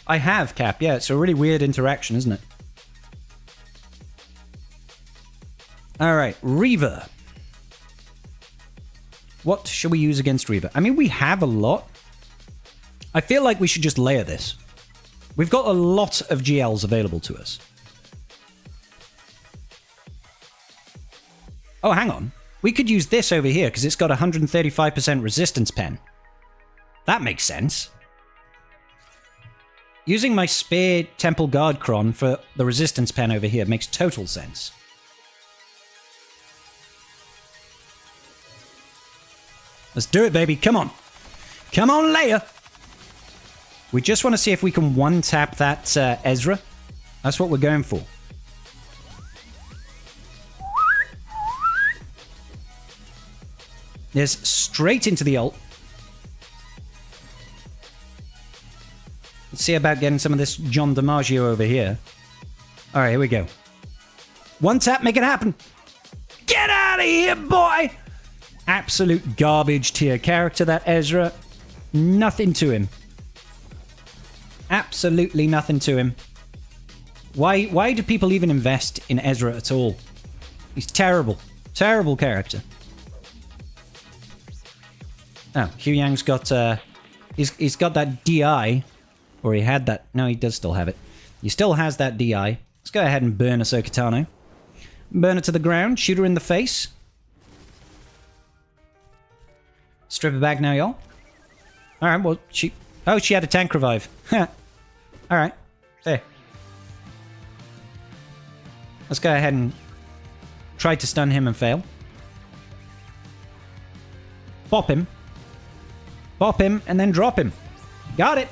S1: I have, Cap. Yeah, it's a really weird interaction, isn't it? Alright, Reva. What should we use against Reva? I mean, we have a lot. I feel like we should just layer this. We've got a lot of GLs available to us. Oh, hang on. We could use this over here because it's got 135% resistance pen. That makes sense. Using my spare Temple Guard Kron for the resistance pen over here makes total sense. Let's do it, baby. Come on. Come on, Leia. We just want to see if we can one-tap that Ezra. That's what we're going for. There's straight into the ult. Let's see about getting some of this John DiMaggio over here. All right, here we go. One tap, make it happen. Get out of here, boy! Absolute garbage tier character, that Ezra. Nothing to him. Absolutely nothing to him. Why do people even invest in Ezra at all? He's terrible. Terrible character. Oh, Hugh Yang's got, he's got that DI, or he had that, no, he does still have it. He still has that DI. Let's go ahead and burn Ahsoka Tano. Burn her to the ground, shoot her in the face. Strip her back now, y'all. Alright, well, she had a tank revive. Alright, there. Let's go ahead and try to stun him and fail. Pop him. Bop him, and then drop him. Got it.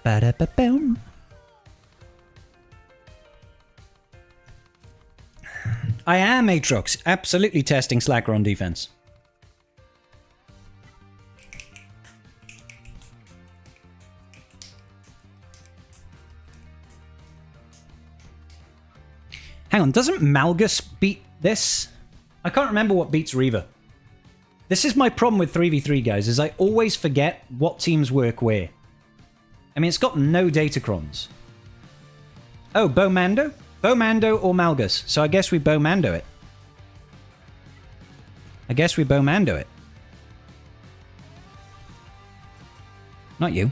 S1: Ba-da-ba-boom. I am, Aatrox. Absolutely testing Slacker on defense. Hang on, doesn't Malgus beat this? I can't remember what beats Reva. This is my problem with 3v3, guys, is I always forget what teams work where. I mean, it's got no datacrons. Oh, Bomando? Bomando or Malgus. So I guess we Bomando it. I guess we Bomando it. Not you.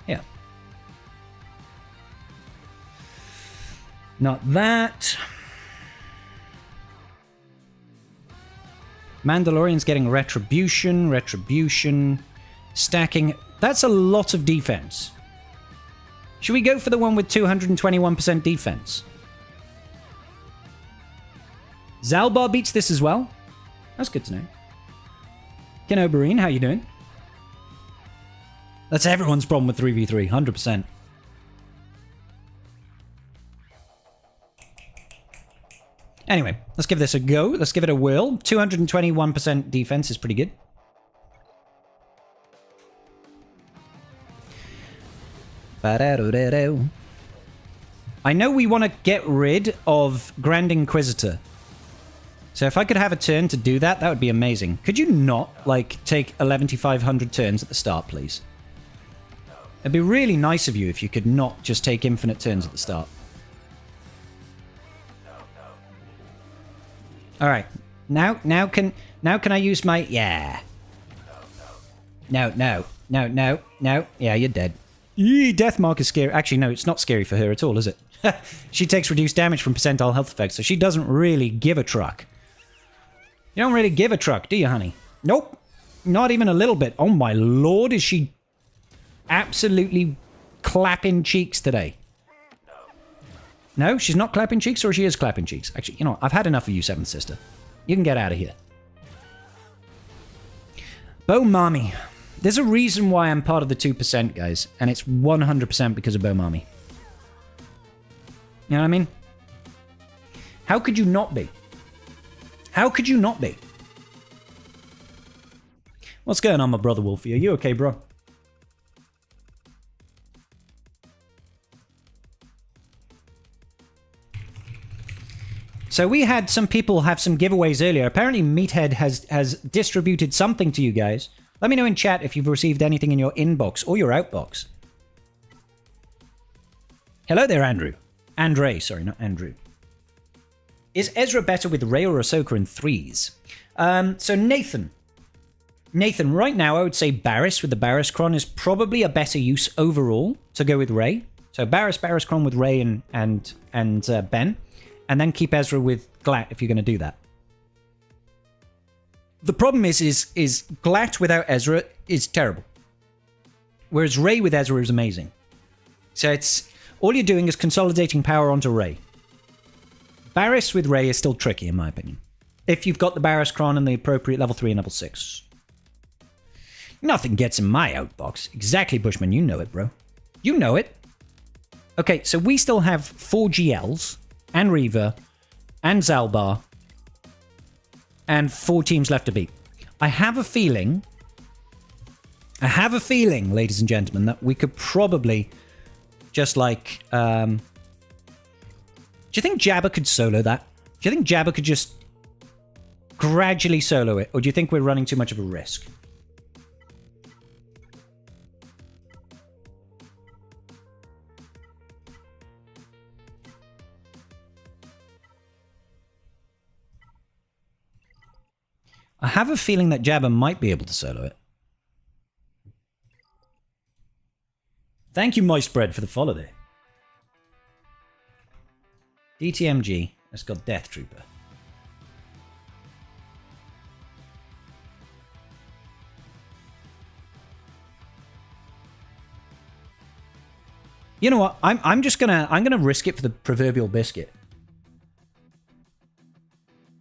S1: Yeah. Not that. Mandalorian's getting retribution, retribution, stacking. That's a lot of defense. Should we go for the one with 221% defense? Zaalbar beats this as well. That's good to know. Kenobarine, how you doing? That's everyone's problem with 3v3, 100%. Anyway, let's give this a go. Let's give it a whirl. 221% defense is pretty good. I know we want to get rid of Grand Inquisitor. So if I could have a turn to do that, that would be amazing. Could you not, like, take 11,500 turns at the start, please? It'd be really nice of you if you could not just take infinite turns at the start. All right. Now can I use my... Yeah. No. Yeah, you're dead. Eee, death mark is scary. Actually, no, it's not scary for her at all, is it? She takes reduced damage from percentile health effects, so she doesn't really give a truck. You don't really give a truck, do you, honey? Nope. Not even a little bit. Oh, my lord, is she absolutely clapping cheeks today? No, she's not clapping cheeks, or she is clapping cheeks. Actually, you know what? I've had enough of you, Seventh Sister. You can get out of here. Bo Mami. There's a reason why I'm part of the 2%, guys, and it's 100% because of Bo Mami. You know what I mean? How could you not be? How could you not be? What's going on, my brother Wolfie? Are you okay, bro? So we had some people have some giveaways earlier. Apparently Meathead has distributed something to you guys. Let me know in chat if you've received anything in your inbox or your outbox. Hello there, Andrew. Andre, sorry, not Andrew. Is Ezra better with Rey or Ahsoka in 3s? So Nathan, right now I would say Barriss with the Barriss Cron is probably a better use overall to go with Rey. So Barriss Cron with Rey and Ben. And then keep Ezra with GLAT if you're going to do that. The problem is GLAT without Ezra is terrible. Whereas Rey with Ezra is amazing. So it's all you're doing is consolidating power onto Rey. Barriss with Rey is still tricky in my opinion. If you've got the Barriss Cron and the appropriate level 3 and level 6. Nothing gets in my outbox. Exactly, Bushman. You know it, bro. You know it. Okay, so we still have 4 GLs and Reva and Zaalbar and 4 teams left to beat. I have a feeling, ladies and gentlemen, that we could probably just like... do you think Jabba could solo that? Do you think Jabba could just gradually solo it? Or do you think we're running too much of a risk? I have a feeling that Jabba might be able to solo it. Thank you, Moist Bread, for the follow there. DTMG has got Death Trooper. You know what? I'm gonna risk it for the proverbial biscuit.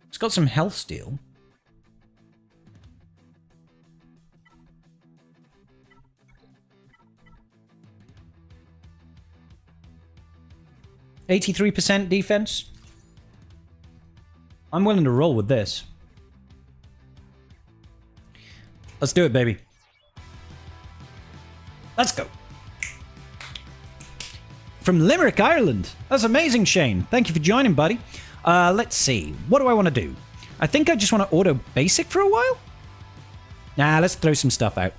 S1: It's got some health steal. %83% defense. I'm willing to roll with this. Let's do it, baby. Let's go. From Limerick, Ireland. That's amazing, Shane. Thank you for joining, buddy. Let's see. What do I want to do? I think I just want to auto basic for a while. Nah, let's throw some stuff out.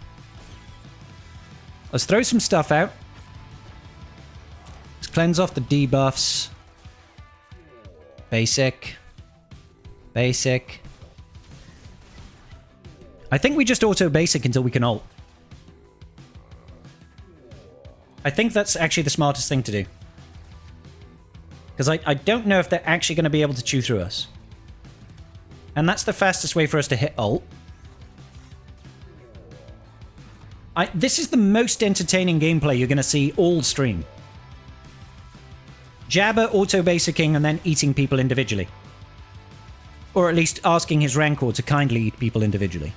S1: Let's throw some stuff out. Let's cleanse off the debuffs. Basic. Basic. I think we just auto basic until we can ult. I think that's actually the smartest thing to do. Because I don't know if they're actually going to be able to chew through us. And that's the fastest way for us to hit ult. This is the most entertaining gameplay you're going to see all stream. Jabba auto-basicking and then eating people individually. Or at least asking his Rancor to kindly eat people individually.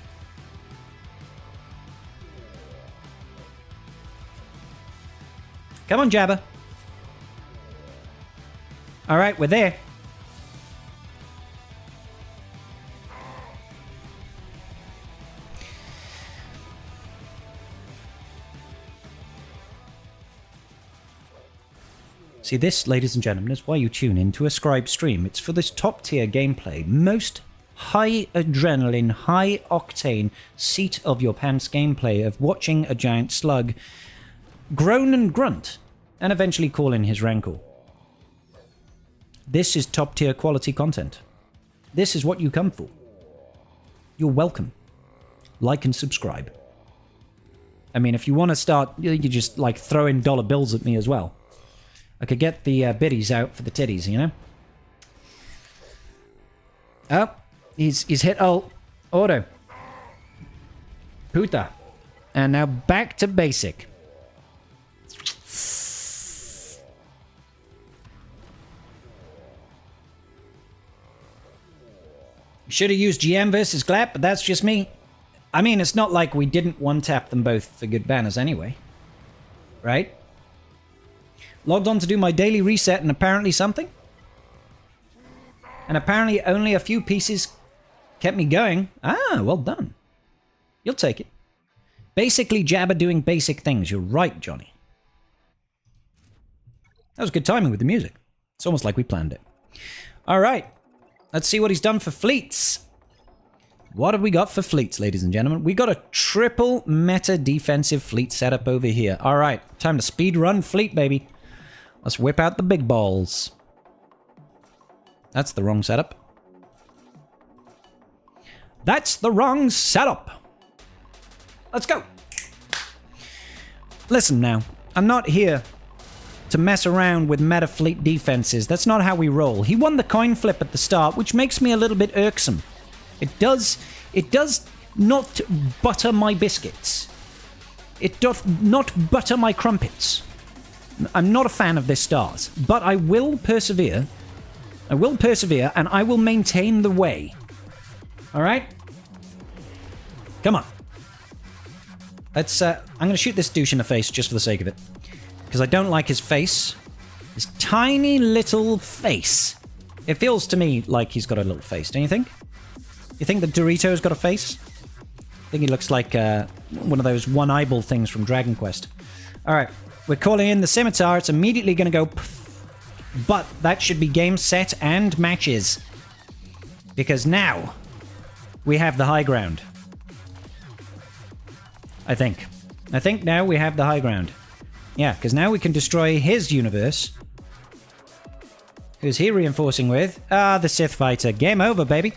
S1: Come on, Jabba. Alright, we're there. See, this, ladies and gentlemen, is why you tune in to a Scribe stream. It's for this top-tier gameplay. Most high adrenaline, high octane, seat of your pants gameplay of watching a giant slug groan and grunt, and eventually call in his Rancor. This is top-tier quality content. This is what you come for. You're welcome. Like and subscribe. I mean, if you want to start, you just, like, throw in dollar bills at me as well. I could get the biddies out for the titties, you know? Oh, he's hit ult. Auto. Puta. And now back to basic. Should have used GM versus GLAT, but that's just me. I mean, it's not like we didn't one-tap them both for good banners anyway. Right? Logged on to do my daily reset and apparently something. And apparently only a few pieces kept me going. Ah, well done. You'll take it. Basically Jabba doing basic things. You're right, Johnny. That was good timing with the music. It's almost like we planned it. All right. Let's see what he's done for fleets. What have we got for fleets, ladies and gentlemen? We got a triple meta defensive fleet setup over here. All right, time to speed run fleet, baby. Let's whip out the big balls. That's the wrong setup. That's the wrong setup. Let's go. Listen now, I'm not here to mess around with meta fleet defenses. That's not how we roll. He won the coin flip at the start, which makes me a little bit irksome. It does not butter my biscuits. It doth not butter my crumpets. I'm not a fan of this start, but I will persevere. I will persevere, and I will maintain the way. All right? Come on. Let's, I'm going to shoot this douche in the face just for the sake of it. Because I don't like his face. His tiny little face. It feels to me like he's got a little face, don't you think? You think the Dorito's got a face? I think he looks like one of those one eyeball things from Dragon Quest. Alright, we're calling in the Scimitar. It's immediately going to go... But that should be game, set, and matches. Because now we have the high ground. I think. I think now we have the high ground. Yeah, because now we can destroy his universe. Who's he reinforcing with? Ah, the Sith Fighter. Game over, baby.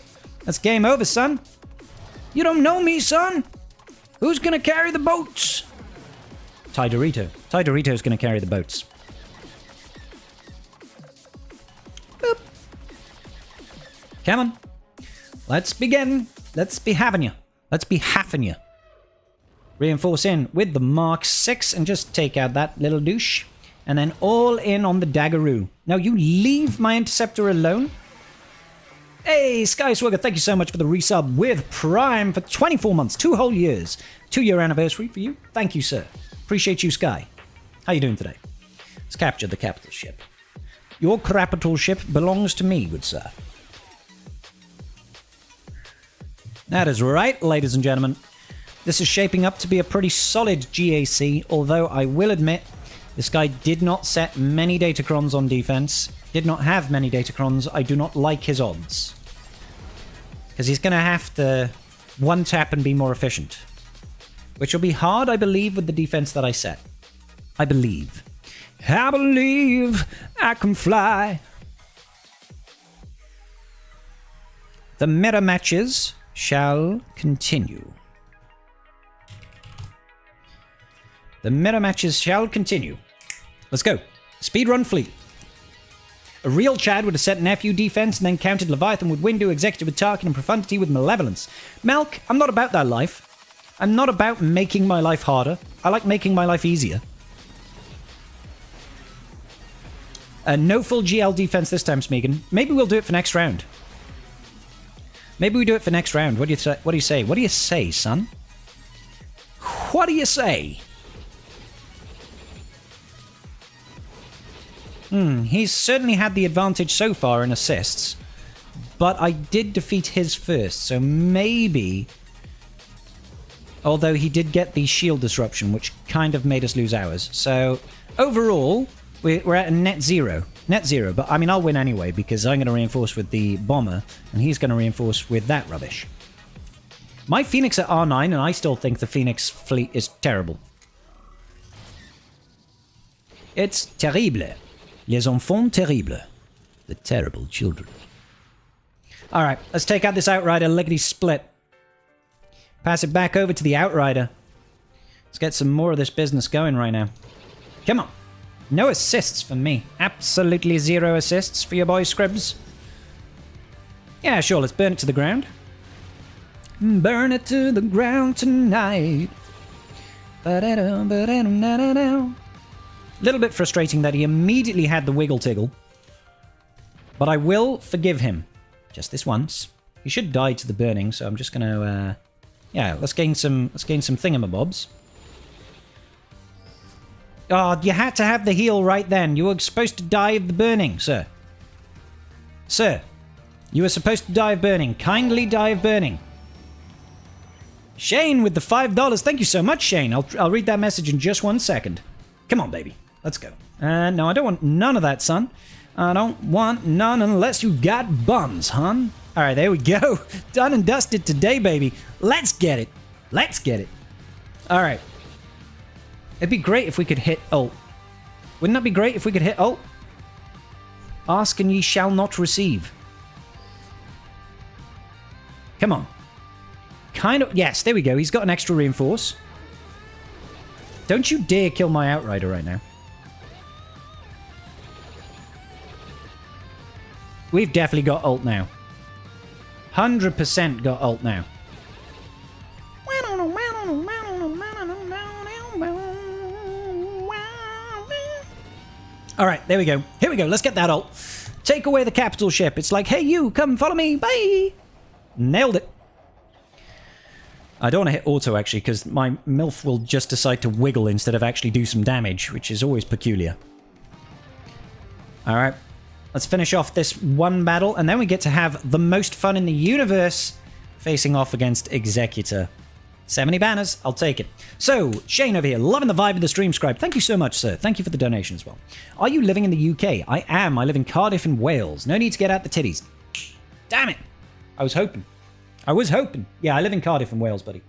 S1: That's game over, son. You don't know me, son. Who's gonna carry the boats? Ty Dorito. Ty Dorito's gonna carry the boats. Boop. Come on. Let's begin. Let's be having you. Let's be having you. Reinforce in with the Mark 6 and just take out that little douche. And then all in on the Daggeroo. Now you leave my Interceptor alone. Hey, Sky Swagger, thank you so much for the resub with Prime for 24 months, 2 whole years. 2-year anniversary for you. Thank you, sir. Appreciate you, Sky. How you doing today? Let's capture the capital ship. Your capital ship belongs to me, good sir. That is right, ladies and gentlemen. This is shaping up to be a pretty solid GAC, although I will admit this guy did not set many datacrons on defense. Did not have many datacrons. I do not like his odds. Because he's going to have to one-tap and be more efficient. Which will be hard, I believe, with the defense that I set. I believe. I believe I can fly. The mirror matches shall continue. The mirror matches shall continue. Let's go. Speedrun fleet. A real Chad would have set Nephew defense and then countered Leviathan with Windu, Executive with Tarkin, and Profundity with Malevolence. Melk, I'm not about that life. I'm not about making my life harder. I like making my life easier. No full GL defense this time, Smeagol. Maybe we'll do it for next round. Maybe we do it for next round. What do you say? What do you say? What do you say, son? What do you say? He's certainly had the advantage so far in assists, but I did defeat his first, so maybe... Although he did get the shield disruption, which kind of made us lose ours. So, overall, we're at a net zero. Net zero, but I mean, I'll win anyway, because I'm going to reinforce with the bomber, and he's going to reinforce with that rubbish. My Phoenix at R9, and I still think the Phoenix fleet is terrible. It's terrible. Les enfants terribles. The terrible children. Alright, let's take out this Outrider lickety-split. Pass it back over to the Outrider. Let's get some more of this business going right now. Come on. No assists for me. Absolutely 0 assists for your boy Scribs. Yeah, sure, let's burn it to the ground. Burn it to the ground tonight. Little bit frustrating that he immediately had the wiggle tiggle. But I will forgive him. Just this once. He should die to the burning, so I'm just gonna yeah, let's gain some thingamabobs. Oh, you had to have the heal right then. You were supposed to die of the burning, sir. Sir, you were supposed to die of burning. Kindly die of burning. Shane with the $5. Thank you so much, Shane. I'll read that message in just 1 second. Come on, baby. Let's go. No, I don't want none of that, son. I don't want none unless you got buns, hon. All right, there we go. Done and dusted today, baby. Let's get it. Let's get it. All right. It'd be great if we could hit ult. Wouldn't that be great if we could hit ult? Ask and ye shall not receive. Come on. Kind of. Yes, there we go. He's got an extra reinforce. Don't you dare kill my Outrider right now. We've definitely got ult now. 100% got ult now. Alright, there we go. Here we go. Let's get that ult. Take away the capital ship. It's like, hey, you, come follow me. Bye. Nailed it. I don't want to hit auto, actually, because my MILF will just decide to wiggle instead of actually do some damage, which is always peculiar. Alright. Let's finish off this one battle, and then we get to have the most fun in the universe facing off against Executor. 70 banners, I'll take it. So, Shane over here, loving the vibe of the stream, Scribe. Thank you so much, sir. Thank you for the donation as well. Are you living in the UK? I am. I live in Cardiff in Wales. No need to get out the titties. Damn it. I was hoping. I was hoping. Yeah, I live in Cardiff in Wales, buddy.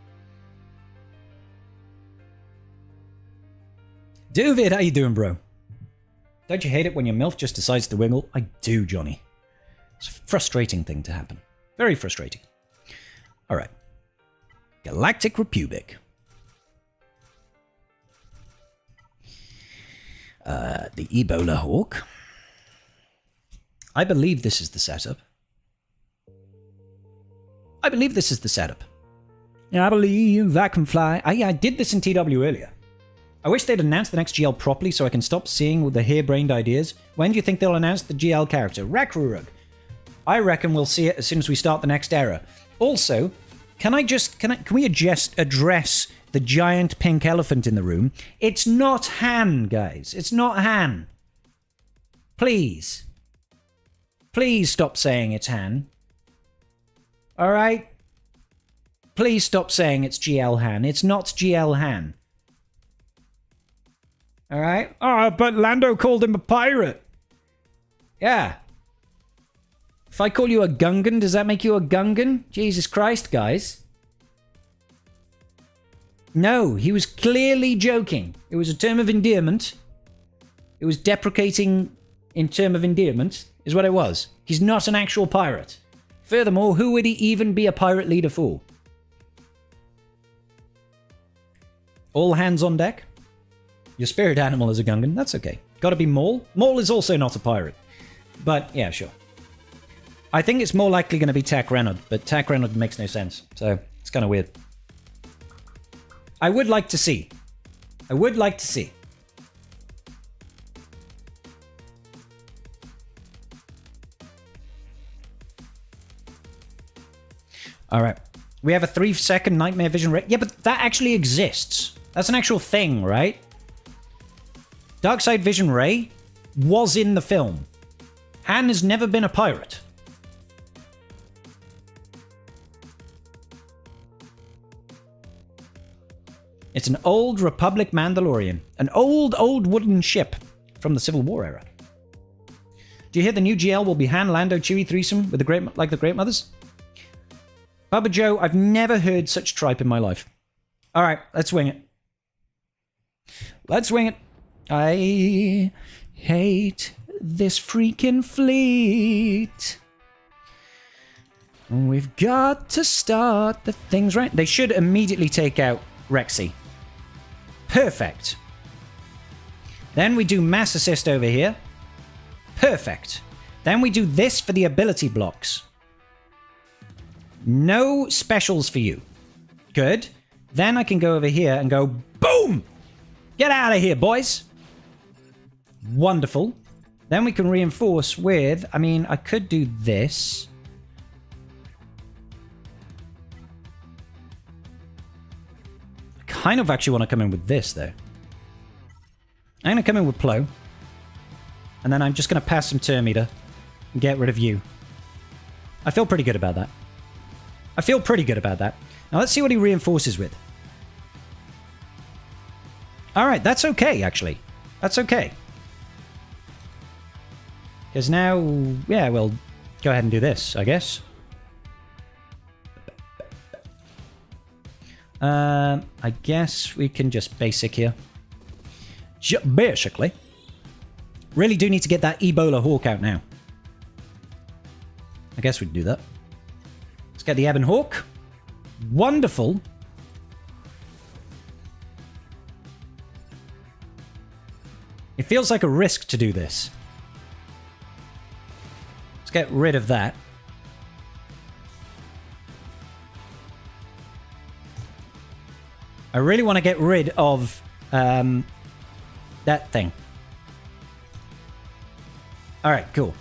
S1: David, how you doing, bro? Don't you hate it when your MILF just decides to wiggle? I do, Johnny. It's a frustrating thing to happen. Very frustrating. All right. Galactic Republic. The Ebola Hawk. I believe this is the setup. I believe this is the setup. I believe I can fly. I did this in TW earlier. I wish they'd announced the next GL properly so I can stop seeing the harebrained ideas. When do you think they'll announce the GL character? Rakrurug. I reckon we'll see it as soon as we start the next era. Also, can we just address the giant pink elephant in the room? It's not Han, guys. It's not Han. Please. Please stop saying it's Han. All right? Please stop saying it's GL Han. It's not GL Han. All right? Oh, but Lando called him a pirate. Yeah. If I call you a Gungan, does that make you a Gungan? Jesus Christ, guys. No, he was clearly joking. It was a term of endearment. It was deprecating in term of endearment, is what it was. He's not an actual pirate. Furthermore, who would he even be a pirate leader for? All hands on deck? Your spirit animal is a Gungan. That's okay. Gotta be Maul. Maul is also not a pirate. But, yeah, sure. I think it's more likely going to be Tak Renard, but Tak Renard makes no sense. So, it's kind of weird. I would like to see. I would like to see. Alright. We have a 3-second Nightmare Vision rate. Yeah, but that actually exists. That's an actual thing, right? Darkside Vision Ray was in the film. Han has never been a pirate. It's an old Republic Mandalorian. An old wooden ship from the Civil War era. Do you hear the new GL will be Han, Lando, Chewie threesome with the Great Mothers? Bubba Joe, I've never heard such tripe in my life. Alright, let's wing it. Let's wing it. I hate this freaking fleet. We've got to start the things right. They should immediately take out Rexy. Perfect. Then we do mass assist over here. Perfect. Then we do this for the ability blocks. No specials for you. Good. Then I can go over here and go boom! Get out of here, boys! Wonderful. Then we can reinforce with... I mean, I could do this. I kind of actually want to come in with this, though. I'm going to come in with Plo. And then I'm just going to pass some turn meter and get rid of you. I feel pretty good about that. I feel pretty good about that. Now let's see what he reinforces with. Alright, that's okay, actually. That's okay. Because now... yeah, we'll go ahead and do this, I guess. I guess we can just basic here. Basically. Really do need to get that Ebola Hawk out now. I guess we'd do that. Let's get the Ebon Hawk. Wonderful. It feels like a risk to do this. Let's get rid of that. I really want to get rid of that thing. Alright, cool.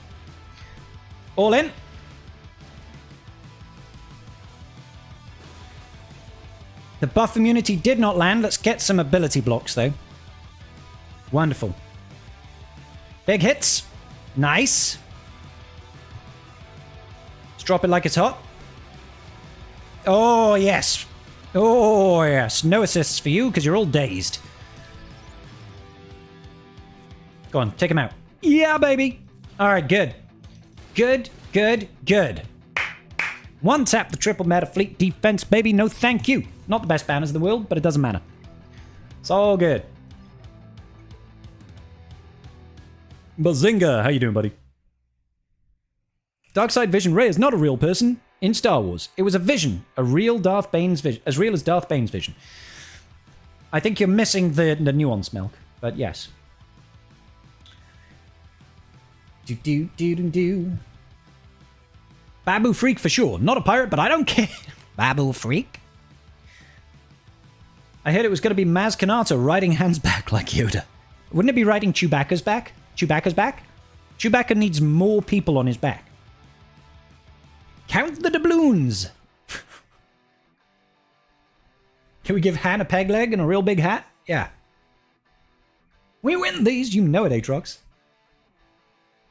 S1: All in. The buff immunity did not land. Let's get some ability blocks, though. Wonderful. Big hits. Nice. Let's drop it like it's hot. Oh, yes. Oh, yes. No assists for you, because you're all dazed. Go on, take him out. Yeah, baby. All right, good. Good, good, good. One tap the triple meta fleet defense, baby. No thank you. Not the best banners in the world, but it doesn't matter. It's all good. Bazinga, how you doing, buddy? Darkside Vision Ray is not a real person in Star Wars. It was a vision, a real Darth Bane's vision, as real as Darth Bane's vision. I think you're missing the nuance, Milk, but yes. Do. Babu Freak for sure. Not a pirate, but I don't care. Babu Freak. I heard it was going to be Maz Kanata riding Han's back like Yoda. Wouldn't it be riding Chewbacca's back? Chewbacca's back? Chewbacca needs more people on his back. Count the doubloons. Can we give Han a peg leg and a real big hat? Yeah. We win these, you know it, Aatrox.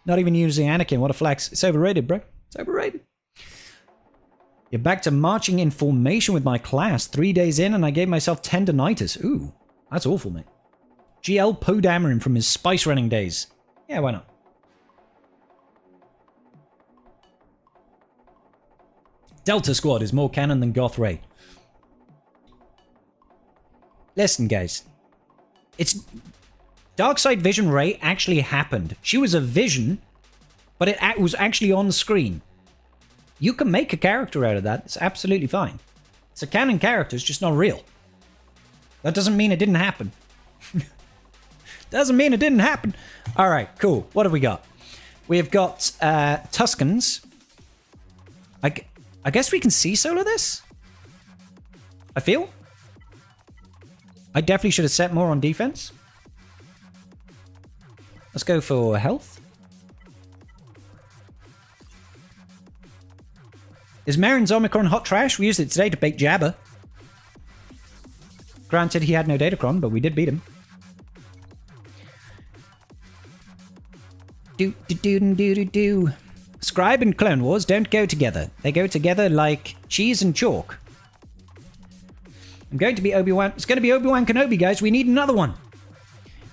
S1: Not even using Anakin, what a flex. It's overrated, bro. It's overrated. You're back to marching in formation with my class. 3 days in and I gave myself tendonitis. Ooh, that's awful, mate. GL Podamarin from his spice running days. Yeah, why not? Delta Squad is more canon than Goth Rey. Listen, guys. It's... Darkside Vision Rey actually happened. She was a vision, but it was actually on screen. You can make a character out of that. It's absolutely fine. It's a canon character. It's just not real. That doesn't mean it didn't happen. Doesn't mean it didn't happen. All right, cool. What have we got? We've got Tuskens. I guess we can see solo this? I feel? I definitely should have set more on defense. Let's go for health. Is Marin's Omicron hot trash? We used it today to bait Jabba. Granted, he had no Datacron, but we did beat him. Do. Scribe and Clone Wars don't go together. They go together like cheese and chalk. I'm going to be Obi-Wan. It's going to be Obi-Wan Kenobi, guys. We need another one.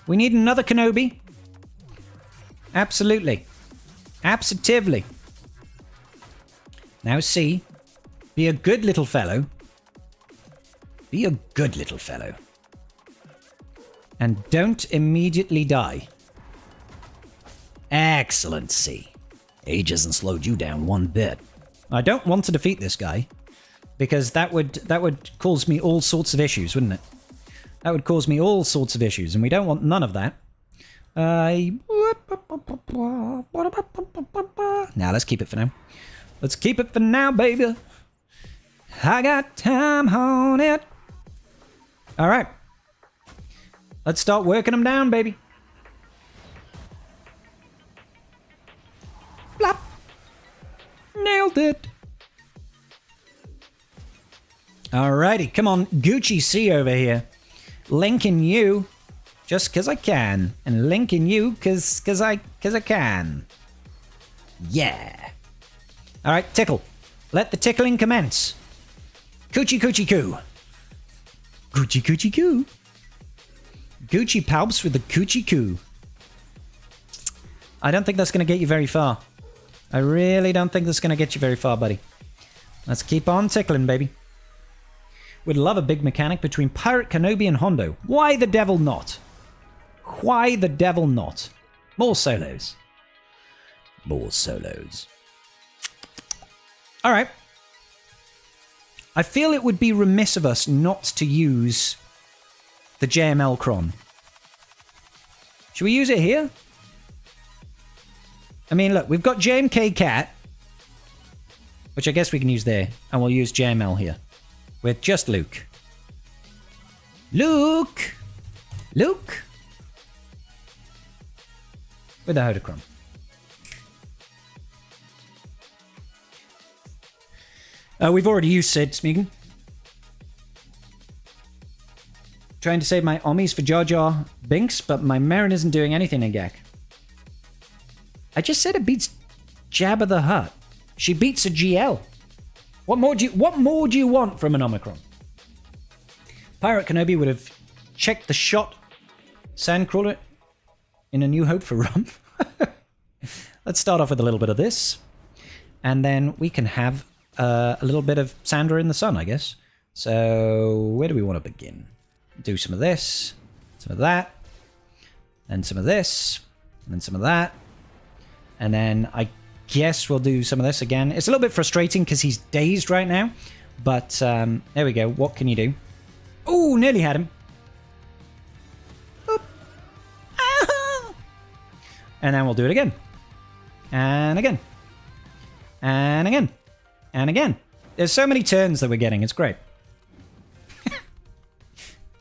S1: We need another Kenobi. Absolutely. Absolutely. Now see. Be a good little fellow. Be a good little fellow. And don't immediately die. Excellent, C. Age hasn't slowed you down one bit. I don't want to defeat this guy. Because that would cause me all sorts of issues, wouldn't it? That would cause me all sorts of issues. And we don't want none of that. Now, let's keep it for now. Let's keep it for now, baby. I got time on it. All right. Let's start working them down, baby. Blop. Nailed it. Alrighty, come on, Gucci C over here. Linking you. Just because I can. And linking you because I can. Yeah. Alright, tickle. Let the tickling commence. Coochie coochie coo. Coochie coochie coo. Gucci palps with the coochie coo. I don't think that's going to get you very far. I really don't think that's going to get you very far, buddy. Let's keep on tickling, baby. Would love a big mechanic between Pirate Kenobi and Hondo. Why the devil not? Why the devil not? More solos. More solos. Alright. I feel it would be remiss of us not to use the JML Cron. Should we use it here? I mean, look, we've got JMK CAT, which I guess we can use there, and we'll use JML here. With just Luke. Luke! Luke! With the Hodocron. We've already used Sid, Smeagol. Trying to save my Ommies for Jar Jar Binks, but my Marin isn't doing anything in GAC. I just said it beats Jabba the Hutt. She beats a GL. What more do you want from an Omicron? Pirate Kenobi would have checked the shot Sandcrawler in A New Hope for rum. Let's start off with a little bit of this. And then we can have a little bit of Sandra in the sun, I guess. So where do we want to begin? Do some of this, some of that, and some of this, and then some of that. And then I guess we'll do some of this again. It's a little bit frustrating because he's dazed right now. But there we go. What can you do? Oh, nearly had him. Oop. Ah. And then we'll do it again. And again. And again. And again. There's so many turns that we're getting. It's great.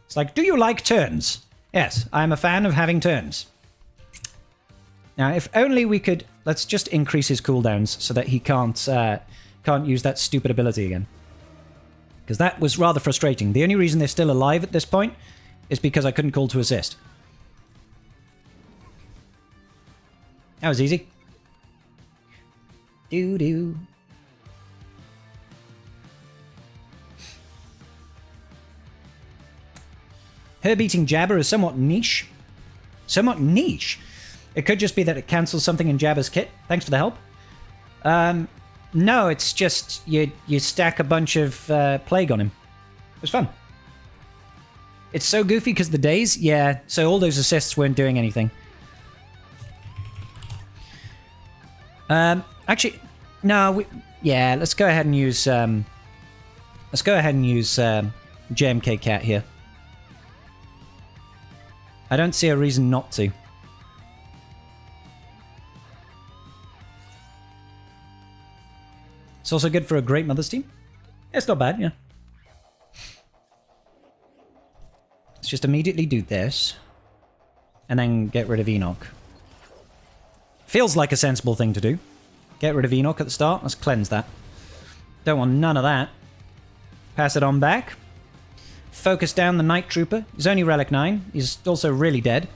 S1: It's like, do you like turns? Yes, I'm a fan of having turns. Now, if only we could... Let's just increase his cooldowns so that he can't can't use that stupid ability again. Because that was rather frustrating. The only reason they're still alive at this point is because I couldn't call to assist. That was easy. Doo-doo. Her beating Jabba is somewhat niche. Somewhat niche? It could just be that it cancels something in Jabba's kit. Thanks for the help. No, it's just you stack a bunch of plague on him. It was fun. It's so goofy because the days, yeah, so all those assists weren't doing anything. Actually, no, yeah, let's go ahead and use JMK CAT here. I don't see a reason not to. It's also good for a Great Mother's team. It's not bad, yeah. Let's just immediately do this. And then get rid of Enoch. Feels like a sensible thing to do. Get rid of Enoch at the start. Let's cleanse that. Don't want none of that. Pass it on back. Focus down the Night Trooper. He's only Relic 9. He's also really dead.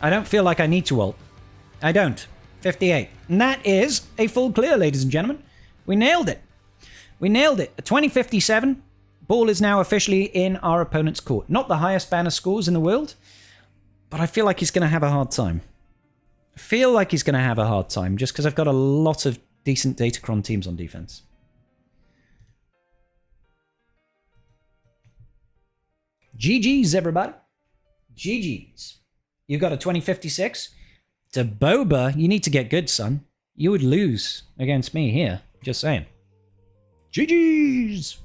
S1: I don't feel like I need to ult. I don't. 58. And that is a full clear, ladies and gentlemen. We nailed it. We nailed it. A 2057. Ball is now officially in our opponent's court. Not the highest banner scores in the world, but I feel like he's going to have a hard time. I feel like he's going to have a hard time just because I've got a lot of decent Datacron teams on defense. GG's, everybody. GG's. You got a 2056. To Boba, you need to get good, son. You would lose against me here. Just saying. GG's.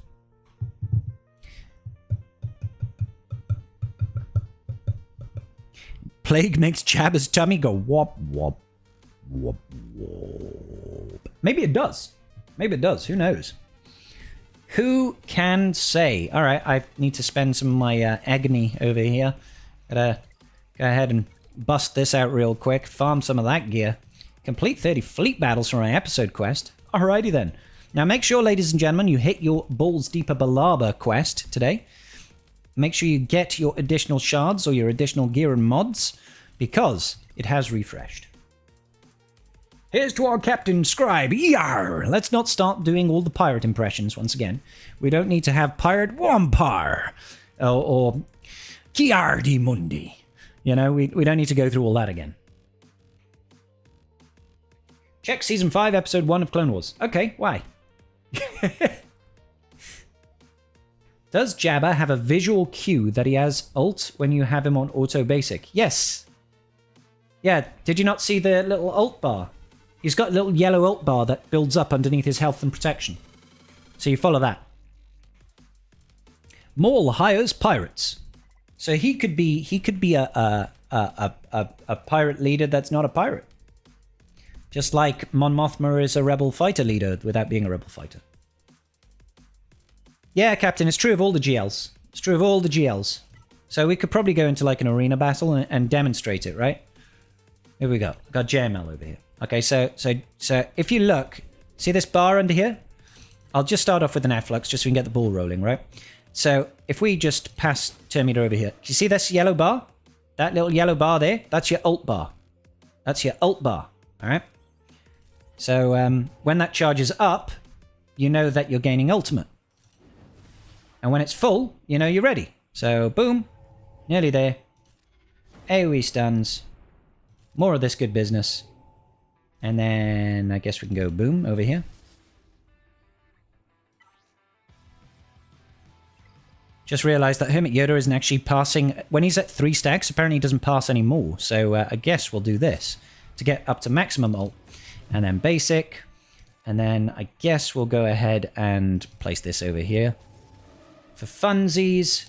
S1: Plague makes Jabba's tummy go wop, wop, wop, wop. Maybe it does. Maybe it does. Who knows? Who can say? All right, I need to spend some of my agony over here. Gotta go ahead and bust this out real quick. Farm some of that gear. Complete 30 fleet battles for my episode quest. Alrighty then. Now make sure, ladies and gentlemen, you hit your Balls Deeper Balaba quest today. Make sure you get your additional shards or your additional gear and mods, because it has refreshed. Here's to our Captain Scribe. Yar! Let's not start doing all the pirate impressions once again. We don't need to have Pirate Wampar or Kiardi Mundi. You know, we don't need to go through all that again. Check Season 5, Episode 1 of Clone Wars. Okay, why? Does Jabba have a visual cue that he has ult when you have him on auto basic? Yes. Yeah, did you not see the little ult bar? He's got a little yellow ult bar that builds up underneath his health and protection. So you follow that. Maul hires pirates. So he could be a pirate leader that's not a pirate. Just like Mon Mothma is a rebel fighter leader without being a rebel fighter. Yeah, Captain, it's true of all the GLs. It's true of all the GLs. So we could probably go into like an arena battle and demonstrate it, right? Here we go. Got JML over here. Okay, so if you look, see this bar under here? I'll just start off with an afflux just so we can get the ball rolling, right? So if we just pass turn meter over here, do you see this yellow bar? That little yellow bar there? That's your ult bar. That's your ult bar, all right? So when that charges up, you know that you're gaining ultimate. And when it's full, you know you're ready. So boom, nearly there. AoE stuns. More of this good business. And then I guess we can go boom over here. Just realized that Hermit Yoda isn't actually passing. When he's at 3 stacks, apparently he doesn't pass anymore. So I guess we'll do this to get up to maximum ult. And then basic. And then I guess we'll go ahead and place this over here. For funsies,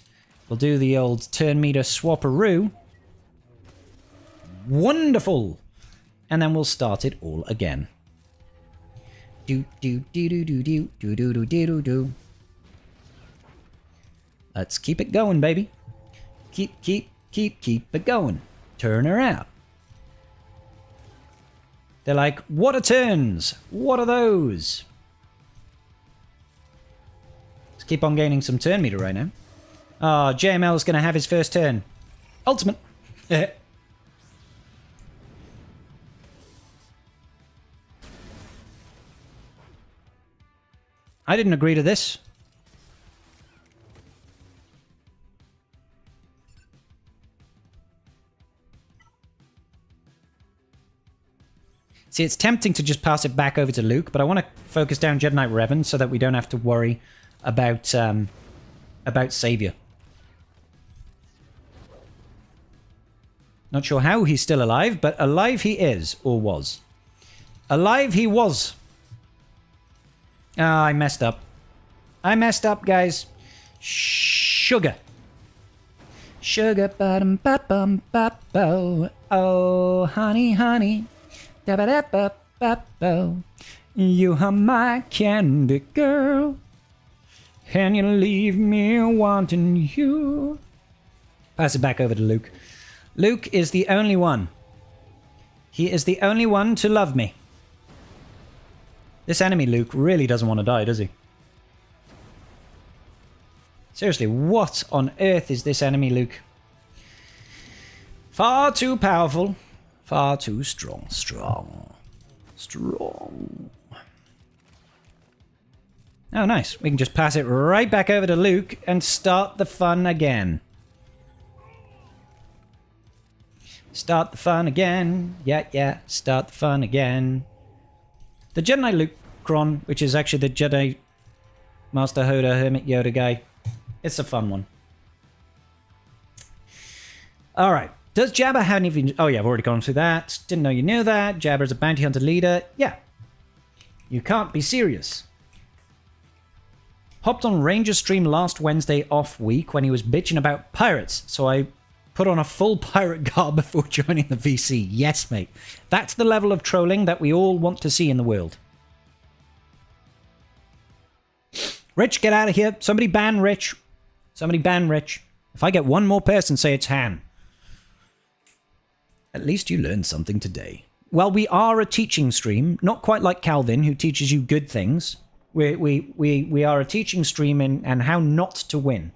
S1: we'll do the old turn meter swapperoo. Wonderful! And then we'll start it all again. Do do do do do do do do do do do. Let's keep it going, baby. Keep it going. Turn her out. They're like, what are turns? What are those? Let's keep on gaining some turn meter right now. Oh, JML is going to have his first turn. Ultimate. I didn't agree to this. See, it's tempting to just pass it back over to Luke, but I want to focus down Jedi Knight Revan so that we don't have to worry about Savior. Not sure how he's still alive, but alive he is, or was. Alive he was. Ah, I messed up. I messed up, guys. Sugar. Sugar, ba-dum, ba-bum, ba-bo. Oh, honey, honey. Da-ba-da-ba-ba-bo. You are my candy girl. And you leave me wanting you. Pass it back over to Luke. Luke is the only one. He is the only one to love me. This enemy Luke really doesn't want to die, does he? Seriously, what on earth is this enemy Luke? Far too powerful. Far too strong. Strong. Oh, nice. We can just pass it right back over to Luke and start the fun again. Start the fun again. Yeah. Start the fun again. The Jedi Knight Luke Kron, which is actually the Jedi Master Hoda Hermit Yoda guy. It's a fun one. Alright. Does Jabba have any... Oh yeah, I've already gone through that. Didn't know you knew that. Jabba is a bounty hunter leader. Yeah. You can't be serious. Hopped on Ranger stream last Wednesday off week when he was bitching about pirates. So I put on a full pirate garb before joining the VC. Yes, mate. That's the level of trolling that we all want to see in the world. Rich, get out of here. Somebody ban Rich. Somebody ban Rich. If I get one more person say it's Han. At least you learned something today. Well, we are a teaching stream, not quite like Calvin, who teaches you good things. We are a teaching stream in how not to win.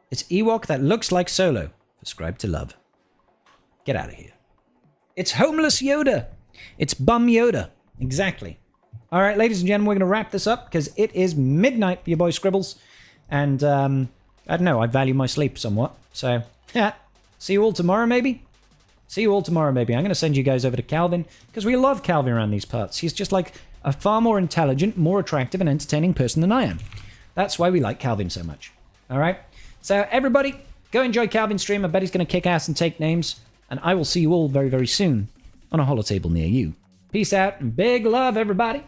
S1: It's Ewok that looks like Solo. Ascribe to love. Get out of here. It's homeless Yoda. It's bum Yoda. Exactly. All right, ladies and gentlemen, we're going to wrap this up because it is midnight for your boy Scribbles. And, I don't know, I value my sleep somewhat. So, yeah. See you all tomorrow, maybe? See you all tomorrow, maybe. I'm going to send you guys over to Calvin because we love Calvin around these parts. He's just like a far more intelligent, more attractive, and entertaining person than I am. That's why we like Calvin so much. All right? So, everybody, go enjoy Calvin's stream. I bet he's going to kick ass and take names. And I will see you all very, very soon on a holotable near you. Peace out and big love, everybody.